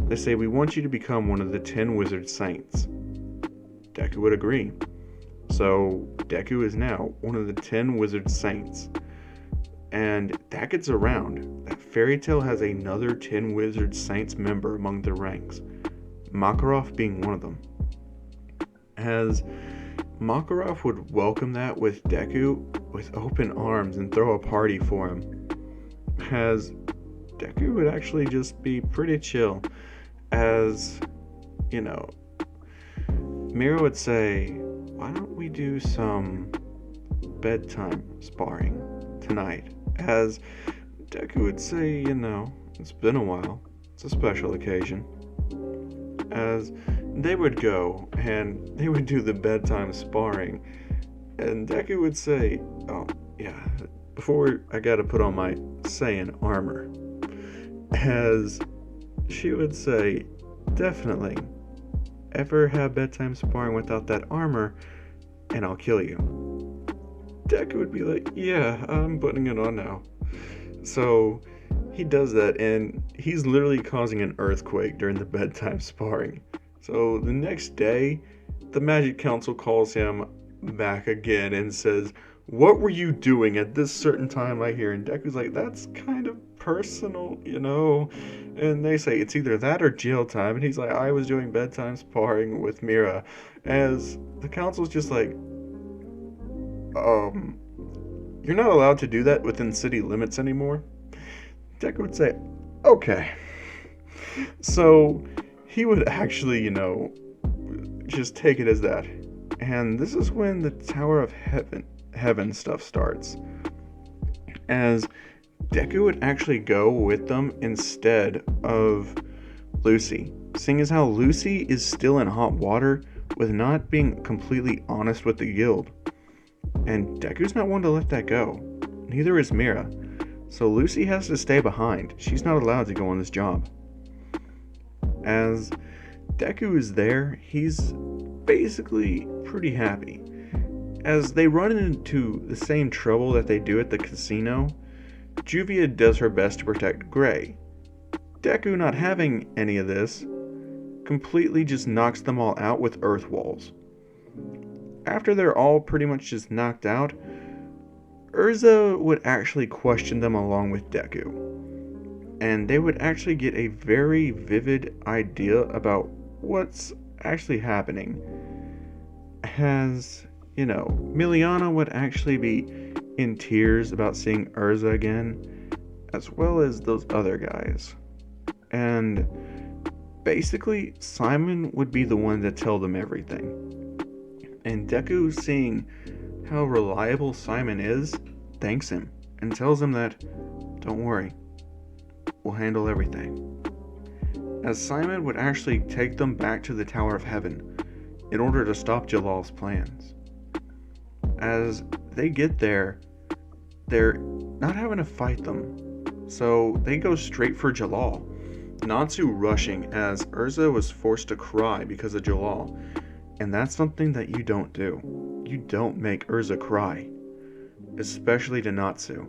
They say, "We want you to become one of the 10 Wizard Saints." Deku would agree. So Deku is now one of the 10 Wizard Saints. And that gets around that Fairy Tail has another 10 Wizard Saints member among their ranks, Makarov being one of them. As Makarov would welcome that with Deku with open arms and throw a party for him. As Deku would actually just be pretty chill. As, Mira would say, "Why don't we do some bedtime sparring tonight?" As Deku would say, "It's been a while. It's a special occasion." As they would go and they would do the bedtime sparring, and Deku would say, "Oh, yeah, before I gotta put on my Saiyan armor." As she would say, "Definitely. Ever have bedtime sparring without that armor, and I'll kill you." Deku would be like, "Yeah, I'm putting it on now." So he does that, and he's literally causing an earthquake during the bedtime sparring. So the next day, the Magic Council calls him back again and says, "What were you doing at this certain time I hear?" And Deku's like, "That's kind of personal, And they say, "It's either that or jail time." And he's like, "I was doing bedtime sparring with Mira." As the council's just like, "You're not allowed to do that within city limits anymore." Deku would say, "Okay." So he would actually, just take it as that. And this is when the Tower of Heaven stuff starts. As Deku would actually go with them instead of Lucy, seeing as how Lucy is still in hot water with not being completely honest with the guild. And Deku's not one to let that go. Neither is Mira. So Lucy has to stay behind. She's not allowed to go on this job. As Deku is there, he's basically pretty happy. As they run into the same trouble that they do at the casino, Juvia does her best to protect Gray. Deku, not having any of this, completely just knocks them all out with earth walls. After they're all pretty much just knocked out, Urza would actually question them along with Deku. And they would actually get a very vivid idea about what's actually happening. As, Miliana would actually be in tears about seeing Urza again, as well as those other guys. And basically, Simon would be the one to tell them everything. And Deku, seeing how reliable Simon is, thanks him and tells him that, "Don't worry, we'll handle everything." As Simon would actually take them back to the Tower of Heaven in order to stop Jalal's plans. As they get there, they're not having to fight them, so they go straight for Jalal. Natsu rushing as Urza was forced to cry because of Jalal, and that's something that you don't do. You don't make Urza cry, especially to Natsu.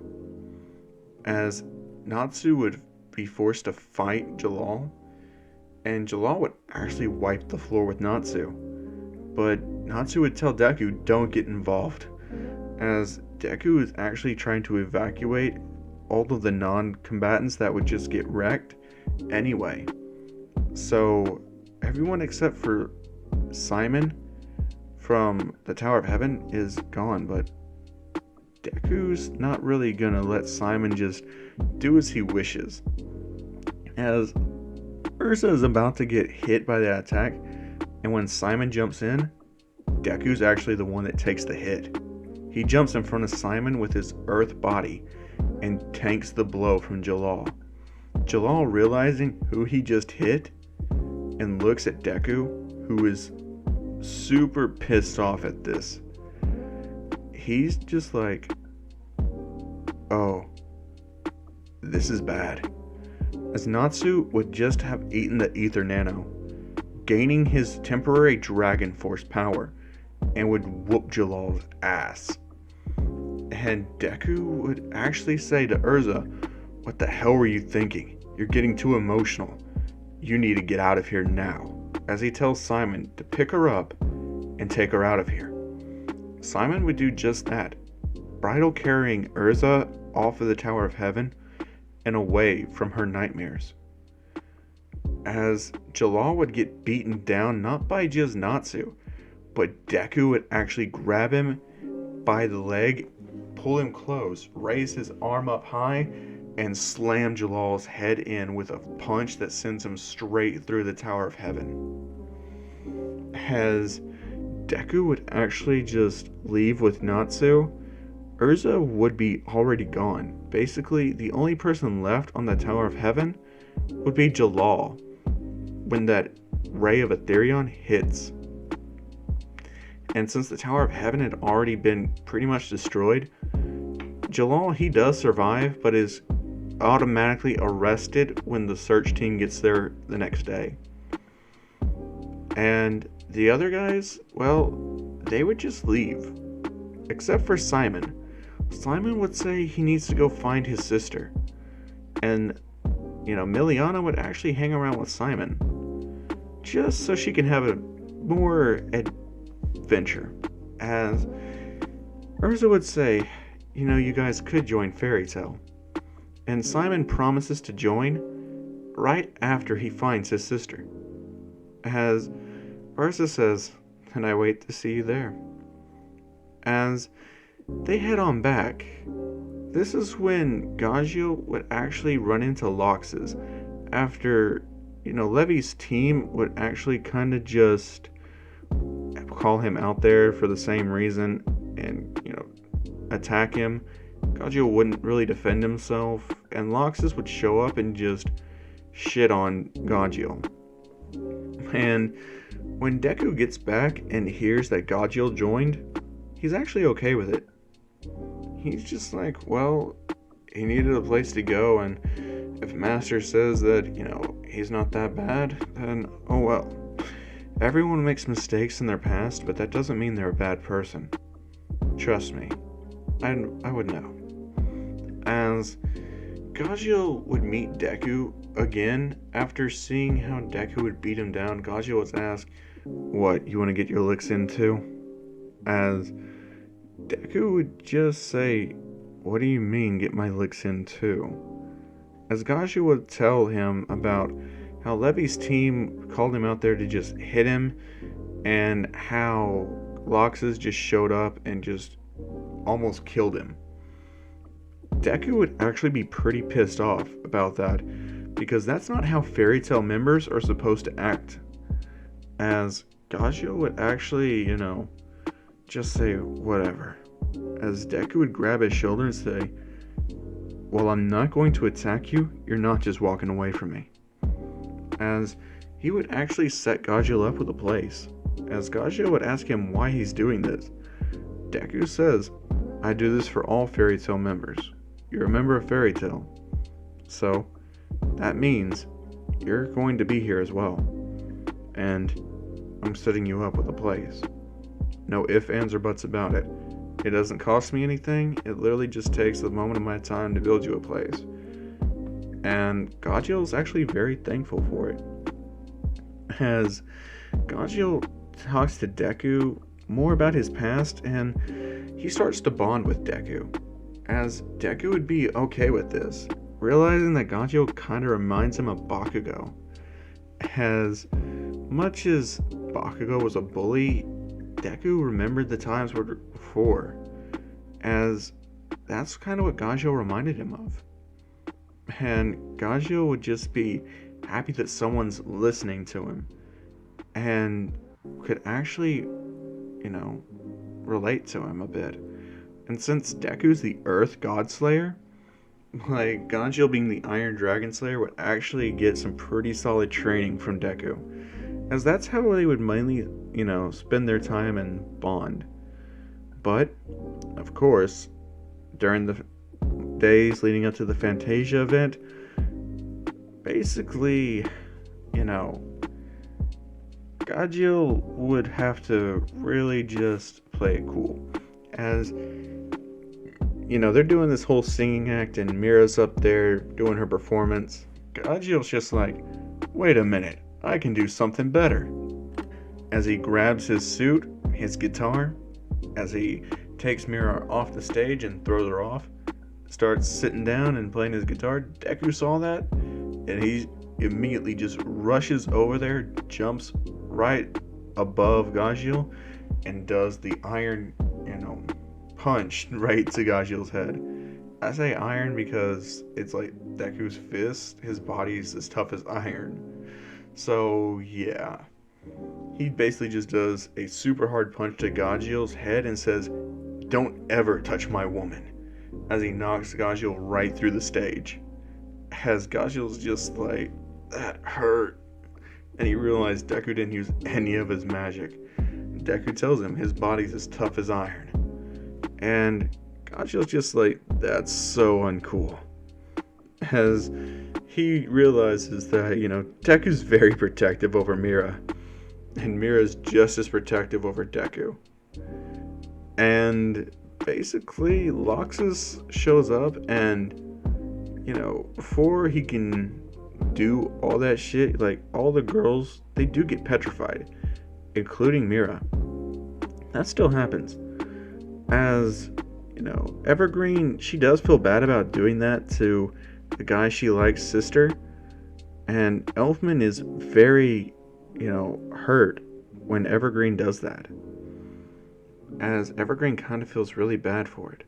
As Natsu would be forced to fight Jalal, and Jalal would actually wipe the floor with Natsu. But Natsu would tell Deku, "Don't get involved," as Deku is actually trying to evacuate all of the non-combatants that would just get wrecked anyway. So everyone except for Simon from the Tower of Heaven is gone, but Deku's not really gonna let Simon just do as he wishes. As Ursa is about to get hit by that attack, and when Simon jumps in, Deku's actually the one that takes the hit. He jumps in front of Simon with his earth body and tanks the blow from Jalal. Jalal, realizing who he just hit, and looks at Deku, who is super pissed off at this. He's just like, oh, this is bad. As Natsu would just have eaten the Ether Nano, gaining his temporary Dragon Force power, and would whoop Jalal's ass. And Deku would actually say to Urza, "What the hell were you thinking? You're getting too emotional. You need to get out of here now," as he tells Simon to pick her up and take her out of here. Simon would do just that, bridle carrying Urza off of the Tower of Heaven and away from her nightmares. As Jalal would get beaten down not by just Natsu, but Deku would actually grab him by the leg, pull him close, raise his arm up high, and slam Jalal's head in with a punch that sends him straight through the Tower of Heaven. As Deku would actually just leave with Natsu, Urza would be already gone. Basically, the only person left on the Tower of Heaven would be Jalal when that ray of Aetherion hits. And since the Tower of Heaven had already been pretty much destroyed, Jalal, he does survive, but is automatically arrested when the search team gets there the next day. And the other guys, well, they would just leave. Except for Simon. Simon would say he needs to go find his sister. And, Miliana would actually hang around with Simon, just so she can have a more adventure. As Urza would say, you guys could join Fairy Tail. And Simon promises to join right after he finds his sister. As Urza says, and I wait to see you there. As they head on back, this is when Gagio would actually run into Loxus after, Levy's team would actually kind of just call him out there for the same reason and, attack him. Gagio wouldn't really defend himself, and Loxus would show up and just shit on Gagio. And when Deku gets back and hears that Gagio joined, he's actually okay with it. He's just like, well, he needed a place to go, and if Master says that, he's not that bad, then oh well. Everyone makes mistakes in their past, but that doesn't mean they're a bad person. Trust me, I would know. As Gagio would meet Deku again after seeing how Deku would beat him down, Gagio would ask, "What, you want to get your licks into?" As Deku would just say, "What do you mean, get my licks in too?" As Gagio would tell him about how Levy's team called him out there to just hit him, and how Loxus just showed up and just almost killed him. Deku would actually be pretty pissed off about that, because that's not how Fairy Tail members are supposed to act. As Gagio would actually, just say whatever. As Deku would grab his shoulder and say, "Well, I'm not going to attack you, you're not just walking away from me." As he would actually set Gagio up with a place. As Gagio would ask him why he's doing this, Deku says, "I do this for all Fairy Tail members. You're a member of Fairy Tail, so that means you're going to be here as well. And I'm setting you up with a place. No ifs, ands, or buts about it. It doesn't cost me anything. It literally just takes the moment of my time to build you a place." And Gagio is actually very thankful for it. As Gagio talks to Deku more about his past, and he starts to bond with Deku. As Deku would be okay with this, realizing that Gagio kind of reminds him of Bakugo. As much as Bakugo was a bully, Deku remembered the times before. As that's kind of what Gagio reminded him of. And Gagio would just be happy that someone's listening to him and could actually, relate to him a bit. And since Deku's the Earth God Slayer, like Gagio being the Iron Dragon Slayer would actually get some pretty solid training from Deku, as that's how they would mainly, spend their time and bond. But, of course, during the days leading up to the Fantasia event, basically, Gagio would have to really just play it cool. As, they're doing this whole singing act and Mira's up there doing her performance. Gagio's just like, wait a minute, I can do something better. As he grabs his suit, his guitar, as he takes Mira off the stage and throws her off, starts sitting down and playing his guitar. Deku saw that, and he immediately just rushes over there, jumps right above Gagio, and does the iron, punch right to Gagio's head. I say iron because it's like Deku's fist, his body's as tough as iron. So, yeah. He basically just does a super hard punch to Gagio's head and says, "Don't ever touch my woman," as he knocks Gagio right through the stage. As Gagio's just like, that hurt. And he realized Deku didn't use any of his magic. Deku tells him his body's as tough as iron. And Gagio's just like, that's so uncool. As he realizes that, Deku's very protective over Mira. And Mira's just as protective over Deku. And basically, Loxus shows up and, before he can do all that shit, like, all the girls, they do get petrified, including Mira. That still happens. As, Evergreen, she does feel bad about doing that to the guy she likes' sister. And Elfman is very, hurt when Evergreen does that. As Evergreen kind of feels really bad for it.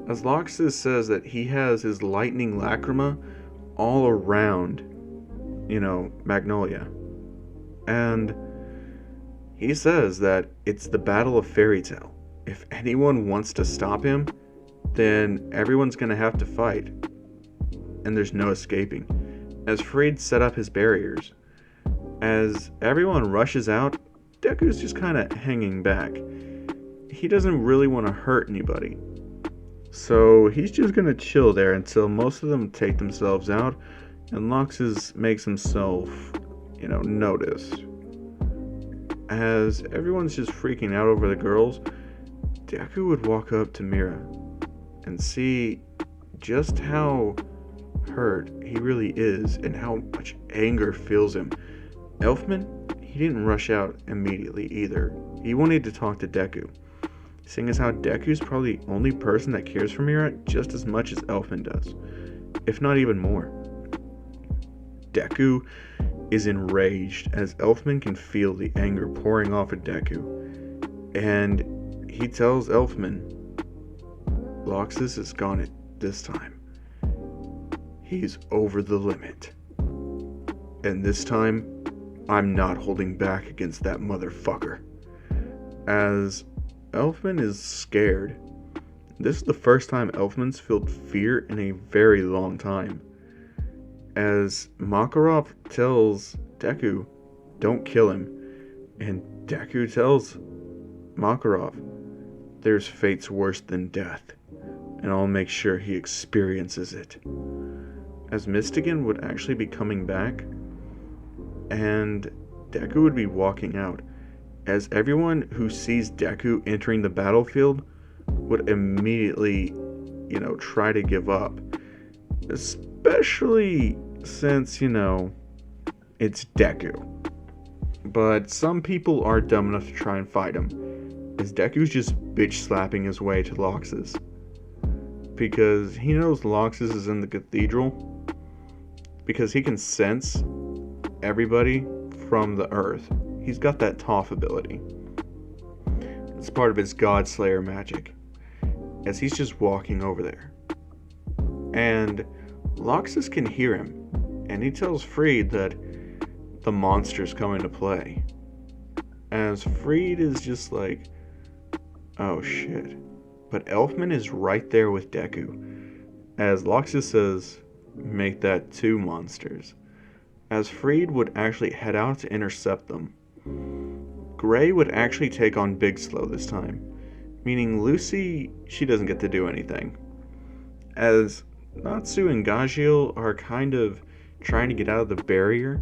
As Loxus says that he has his lightning lacrima all around, Magnolia. And he says that it's the Battle of Fairy Tale. If anyone wants to stop him, then everyone's going to have to fight. And there's no escaping. As Freed set up his barriers. As everyone rushes out, Deku's just kind of hanging back. He doesn't really want to hurt anybody. So he's just going to chill there until most of them take themselves out and Loxus makes himself, noticed. As everyone's just freaking out over the girls, Deku would walk up to Mira and see just how hurt he really is and how much anger fills him. Elfman, he didn't rush out immediately either. He wanted to talk to Deku, seeing as how Deku's probably the only person that cares for Mira just as much as Elfman does, if not even more. Deku is enraged as Elfman can feel the anger pouring off of Deku, and he tells Elfman, Loxus has gone it this time. He's over the limit. And this time, I'm not holding back against that motherfucker. As Elfman is scared. This is the first time Elfman's felt fear in a very long time. As Makarov tells Deku, don't kill him. And Deku tells Makarov, there's fates worse than death, and I'll make sure he experiences it. As Mystigan would actually be coming back, and Deku would be walking out, as everyone who sees Deku entering the battlefield would immediately, try to give up. Especially since, it's Deku. But some people are dumb enough to try and fight him, as Deku's just bitch slapping his way to Loxus. Because he knows Loxus is in the cathedral, because he can sense everybody from the earth. He's got that Toph ability. It's part of his God Slayer magic. as he's just walking over there. And Loxus can hear him, and he tells Freed that the monster's coming to play. As Freed is just like, oh shit. But Elfman is right there with Deku. As Loxus says, make that 2 monsters. As Freed would actually head out to intercept them. Gray would actually take on Big Slow this time, meaning Lucy, she doesn't get to do anything. As Natsu and Gajiel are kind of trying to get out of the barrier,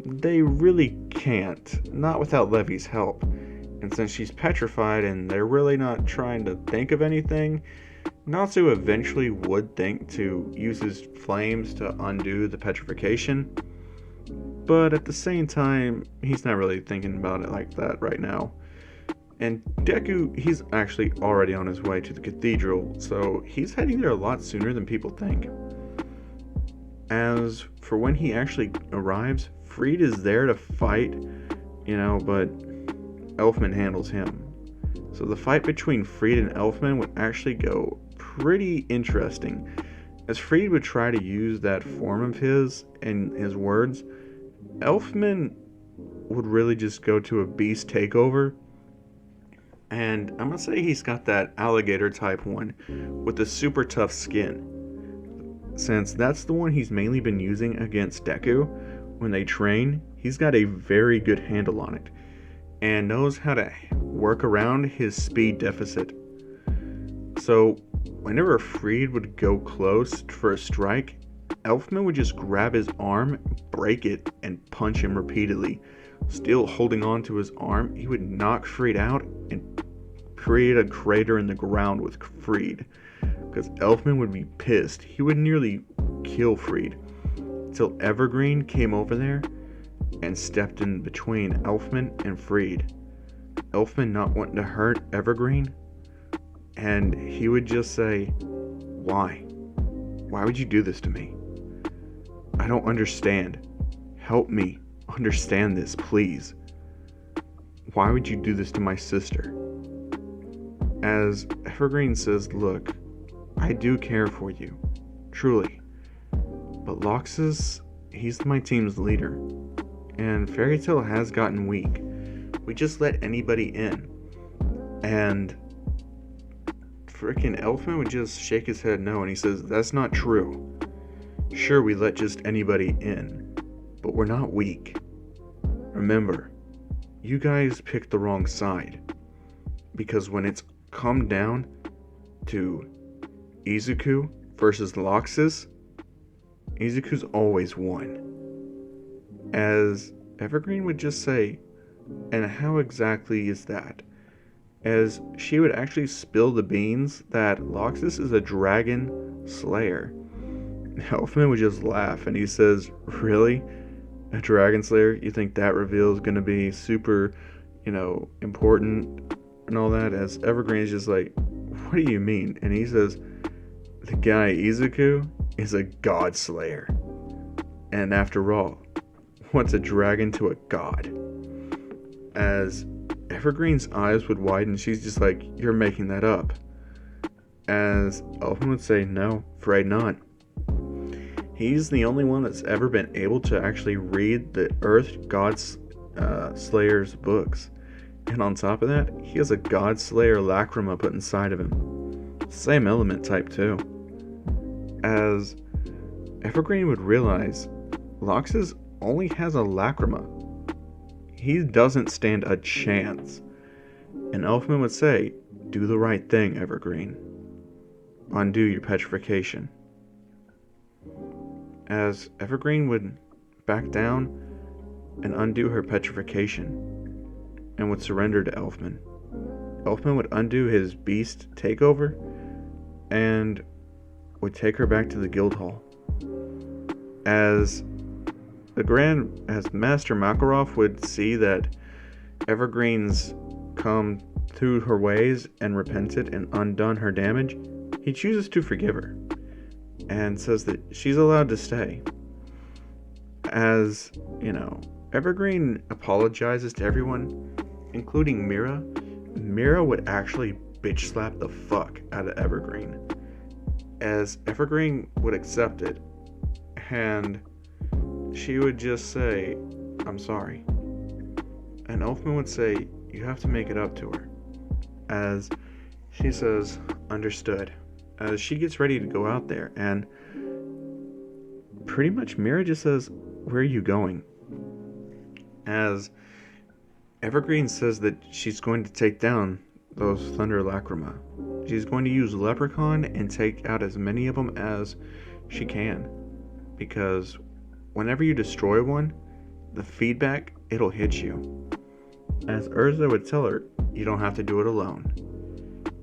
they really can't, not without Levy's help. And since she's petrified and they're really not trying to think of anything, Natsu eventually would think to use his flames to undo the petrification. But at the same time, he's not really thinking about it like that right now. And Deku, he's actually already on his way to the cathedral, so he's heading there a lot sooner than people think. As for when he actually arrives, Freed is there to fight, but Elfman handles him. So the fight between Freed and Elfman would actually go pretty interesting, as Freed would try to use that form of his and his words. Elfman would really just go to a beast takeover, and I'm gonna say he's got that alligator type one with the super tough skin, since that's the one he's mainly been using against Deku when they train. He's got a very good handle on it and knows how to work around his speed deficit. So whenever Freed would go close for a strike, Elfman would just grab his arm, break it, and punch him repeatedly. Still holding on to his arm, he would knock Freed out and create a crater in the ground with Freed, because Elfman would be pissed. He would nearly kill Freed, till Evergreen came over there and stepped in between Elfman and Freed. Elfman not wanting to hurt Evergreen, and he would just say, "Why? Why would you do this to me? I don't understand. Help me understand this, please. Why would you do this to my sister?" As Evergreen says, "Look, I do care for you, truly. But Loxus, he's my team's leader. And Fairy Tail has gotten weak. We just let anybody in." And frickin' Elfman would just shake his head no, and he says, "That's not true. Sure, we let just anybody in, but we're not weak. Remember, you guys picked the wrong side. Because when it's come down to Izuku versus Loxus, Izuku's always won." As Evergreen would just say, "And how exactly is that?" As she would actually spill the beans that Loxus is a dragon slayer. Elfman would just laugh, and he says, "Really? A dragon slayer? You think that reveal is going to be super, important and all that?" As Evergreen is just like, "What do you mean?" And he says, "The guy Izuku is a god slayer. And after all, what's a dragon to a god?" As Evergreen's eyes would widen, she's just like, "You're making that up." As Elfman would say, "No, afraid not. He's the only one that's ever been able to actually read the Earth God Slayer's books. And on top of that, he has a God Slayer lacrima put inside of him. Same element type too." As Evergreen would realize, Loxus only has a lacrima. He doesn't stand a chance. And Elfman would say, "Do the right thing, Evergreen. Undo your petrification." As Evergreen would back down and undo her petrification and would surrender to Elfman. Elfman would undo his beast takeover and would take her back to the guild hall. As Master Makarov would see that Evergreen's come through her ways and repented and undone her damage, he chooses to forgive her and says that she's allowed to stay. As, Evergreen apologizes to everyone, including Mira. Mira would actually bitch slap the fuck out of Evergreen. As Evergreen would accept it, and she would just say, "I'm sorry." And Elfman would say, "You have to make it up to her." As she says, "Understood." As she gets ready to go out there, and pretty much Mira just says, "Where are you going?" As Evergreen says that she's going to take down those Thunder Lacrima. She's going to use Leprechaun and take out as many of them as she can. Because whenever you destroy one, the feedback, it'll hit you. As Urza would tell her, you don't have to do it alone.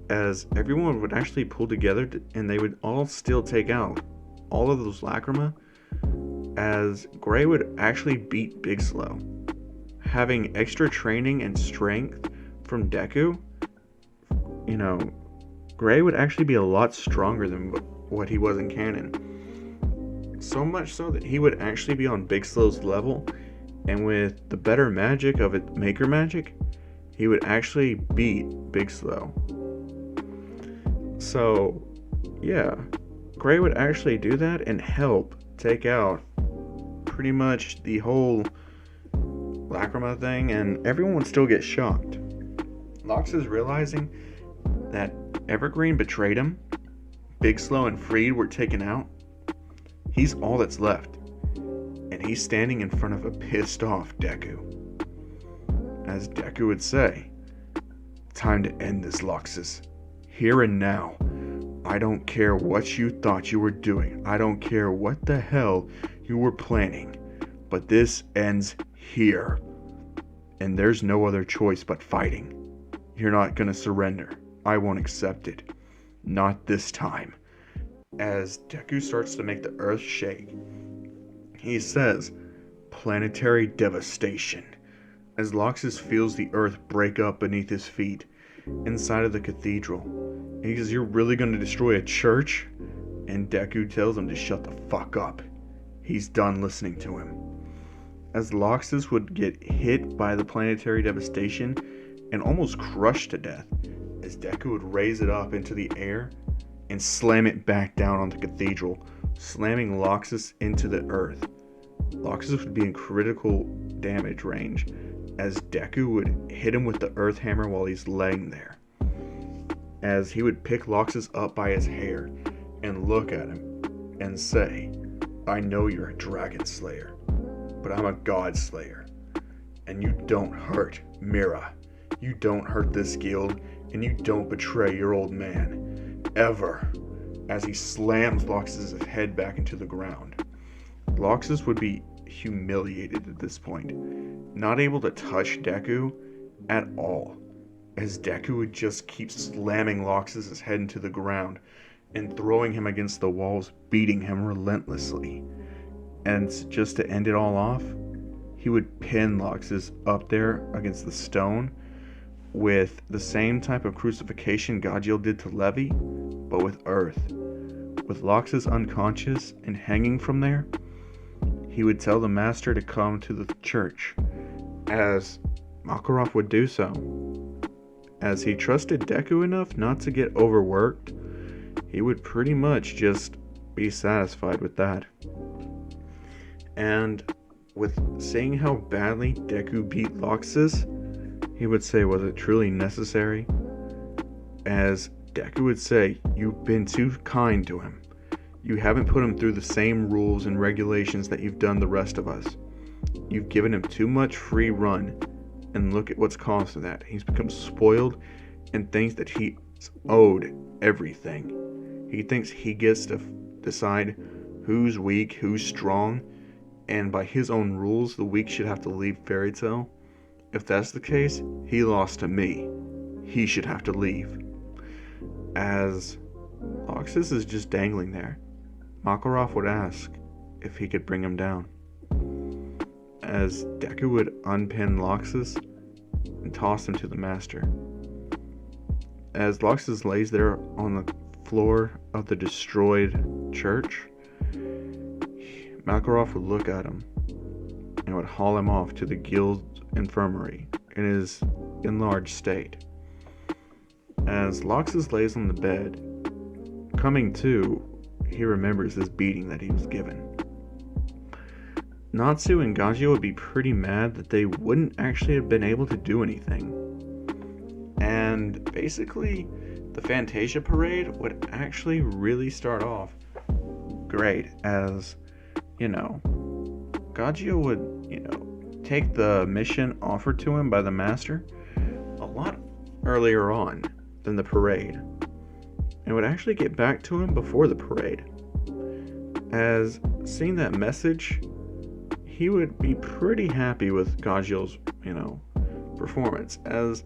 As everyone would actually pull together and they would all still take out all of those Lacrima, as Gray would actually beat Big Slow. Having extra training and strength from Deku, Gray would actually be a lot stronger than what he was in canon. So much so that he would actually be on Big Slow's level, and with the better magic of it, Maker Magic, he would actually beat Big Slow. So, yeah, Gray would actually do that and help take out pretty much the whole Lacrima thing, and everyone would still get shocked. Lox is realizing that Evergreen betrayed him, Big Slow and Freed were taken out. He's all that's left, and he's standing in front of a pissed off Deku. As Deku would say, "Time to end this, Loxus. Here and now. I don't care what you thought you were doing. I don't care what the hell you were planning. But this ends here. And there's no other choice but fighting. You're not gonna surrender. I won't accept it. Not this time." As Deku starts to make the earth shake, he says, "Planetary devastation." As Loxus feels the earth break up beneath his feet inside of the cathedral. He says, "You're really going to destroy a church?" And Deku tells him to shut the fuck up. He's done listening to him. As Loxus would get hit by the planetary devastation and almost crushed to death, as Deku would raise it up into the air and slam it back down on the cathedral, slamming Loxus into the earth. Loxus would be in critical damage range, as Deku would hit him with the earth hammer while he's laying there. As he would pick Loxus up by his hair and look at him and say, "I know you're a dragon slayer, but I'm a god slayer. And you don't hurt Mira. You don't hurt this guild, and you don't betray your old man. Ever." As he slams Loxus' head back into the ground. Loxus would be humiliated at this point, not able to touch Deku at all, as Deku would just keep slamming Loxus' head into the ground and throwing him against the walls, beating him relentlessly. And just to end it all off, he would pin Loxus up there against the stone with the same type of crucifixion Gadjiel did to Levi, but with earth. With Loxus unconscious and hanging from there, he would tell the master to come to the church, as Makarov would do so. As he trusted Deku enough not to get overworked, he would pretty much just be satisfied with that. And with seeing how badly Deku beat Loxus, he would say, "Was it truly necessary?" As Deku would say, "You've been too kind to him. You haven't put him through the same rules and regulations that you've done the rest of us. You've given him too much free run, and look at what's caused of that. He's become spoiled and thinks that he's owed everything. He thinks he gets to decide who's weak, who's strong, and by his own rules, the weak should have to leave Fairy Tail. If that's the case, he lost to me. He should have to leave." As Loxus is just dangling there, Makarov would ask if he could bring him down. As Deku would unpin Loxus and toss him to the master. As Loxus lays there on the floor of the destroyed church, Makarov would look at him and would haul him off to the guild infirmary in his enlarged state. As Loxus lays on the bed, coming to, he remembers this beating that he was given. Natsu and Gajio would be pretty mad that they wouldn't actually have been able to do anything. And basically, the Fantasia parade would actually really start off great, as, Gajio would, take the mission offered to him by the master a lot earlier on than the parade, and would actually get back to him before the parade. As seeing that message, he would be pretty happy with Gajio's, performance. As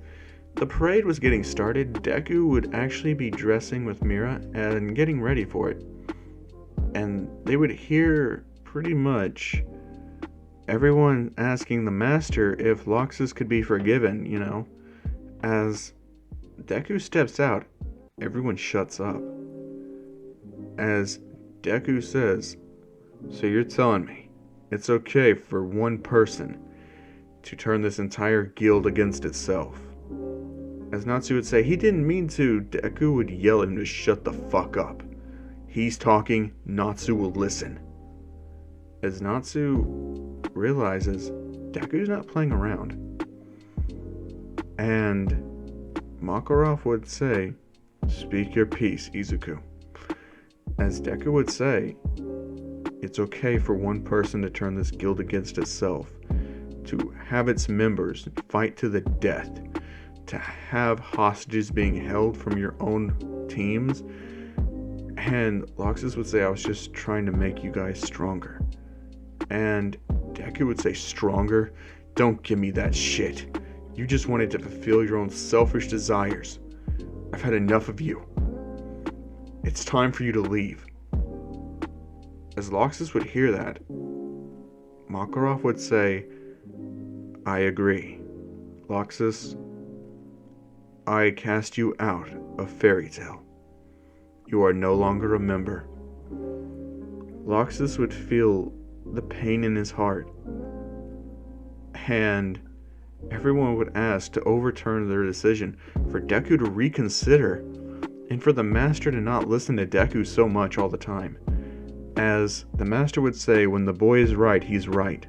the parade was getting started, Deku would actually be dressing with Mira and getting ready for it. And they would hear pretty much everyone asking the master if Loxus could be forgiven, As Deku steps out, everyone shuts up. As Deku says, "So you're telling me it's okay for one person to turn this entire guild against itself?" As Natsu would say, he didn't mean to. Deku would yell at him to shut the fuck up. He's talking, Natsu will listen. As Natsu realizes Deku's not playing around. And Makarov would say, "Speak your piece, Izuku." As Deku would say, it's okay for one person to turn this guild against itself, to have its members fight to the death, to have hostages being held from your own teams. And Loxus would say, "I was just trying to make you guys stronger." And Deku would say, "Stronger? Don't give me that shit. You just wanted to fulfill your own selfish desires. I've had enough of you. It's time for you to leave." As Loxus would hear that, Makarov would say, "I agree. Loxus, I cast you out of Fairy Tail. You are no longer a member." Loxus would feel the pain in his heart, and everyone would ask to overturn their decision, for Deku to reconsider, and for the master to not listen to Deku so much all the time. As the master would say, when the boy is right, he's right.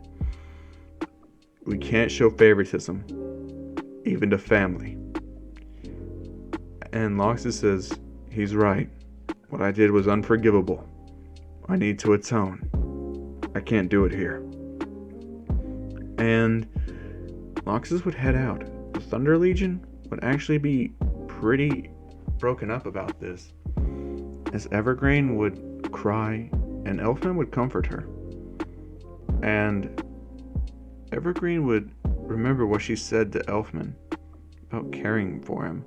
We can't show favoritism, even to family. And Loxus says, "He's right. What I did was unforgivable. I need to atone. I can't do it here." And Loxus would head out. The Thunder Legion would actually be pretty broken up about this, as Evergreen would cry and Elfman would comfort her. And Evergreen would remember what she said to Elfman about caring for him.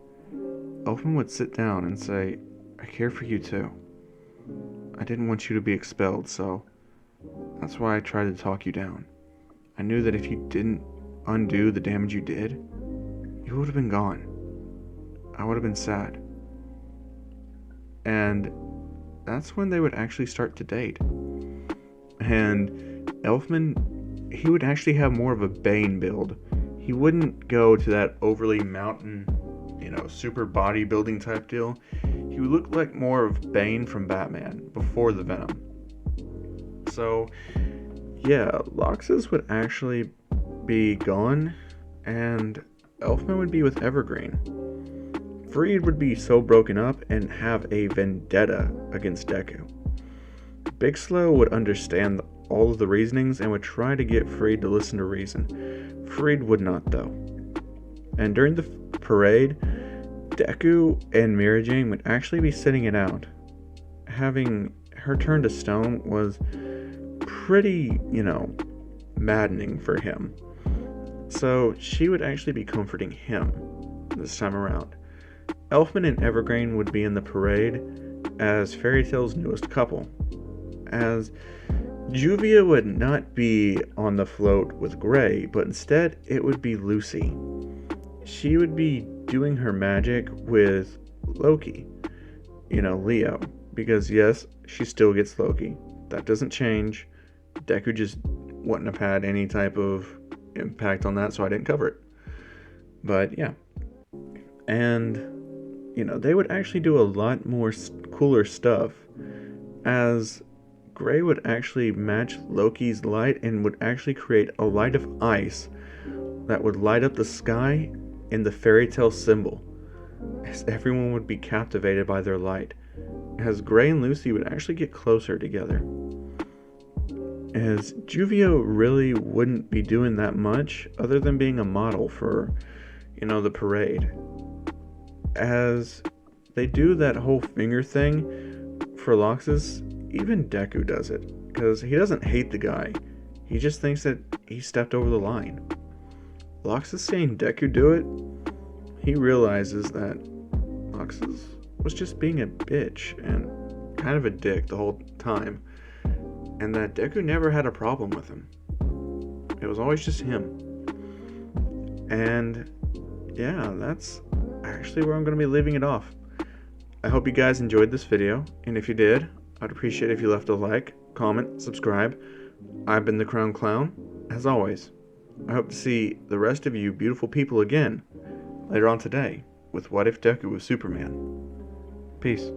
Elfman would sit down and say, "I care for you too. I didn't want you to be expelled, so that's why I tried to talk you down. I knew that if you didn't undo the damage you did, you would have been gone. I would have been sad." And that's when they would actually start to date. And Elfman, he would actually have more of a Bane build. He wouldn't go to that overly mountain, super bodybuilding type deal. He would look like more of Bane from Batman before the Venom. So, yeah, Loxus would actually be gone, and Elfman would be with Evergreen. Freed would be so broken up and have a vendetta against Deku. Big Slow would understand all of the reasonings and would try to get Freed to listen to reason. Freed would not, though. And during the parade, Deku and Mira Jane would actually be sitting it out. Having her turn to stone was pretty, maddening for him. So she would actually be comforting him this time around. Elfman and Evergreen would be in the parade as Fairy Tail's newest couple. As Juvia would not be on the float with Gray, but instead it would be Lucy. She would be doing her magic with Loki, Leo, because yes, she still gets Loki. That doesn't change. Deku just wouldn't have had any type of impact on that, so I didn't cover it. But yeah. And they would actually do a lot more cooler stuff, as Gray would actually match Loki's light and would actually create a light of ice that would light up the sky in the fairy tale symbol, as everyone would be captivated by their light, as Gray and Lucy would actually get closer together. As Juvio really wouldn't be doing that much other than being a model for, the parade. As they do that whole finger thing for Loxus, even Deku does it, because he doesn't hate the guy, he just thinks that he stepped over the line. Loxus seeing Deku do it, he realizes that Loxus was just being a bitch and kind of a dick the whole time, and that Deku never had a problem with him. It was always just him. And yeah, that's actually where I'm going to be leaving it off. I hope you guys enjoyed this video, and if you did, I'd appreciate if you left a like, comment, subscribe. I've been the Crown Clown. As always, I hope to see the rest of you beautiful people again later on today with What If Deku Was Superman. Peace.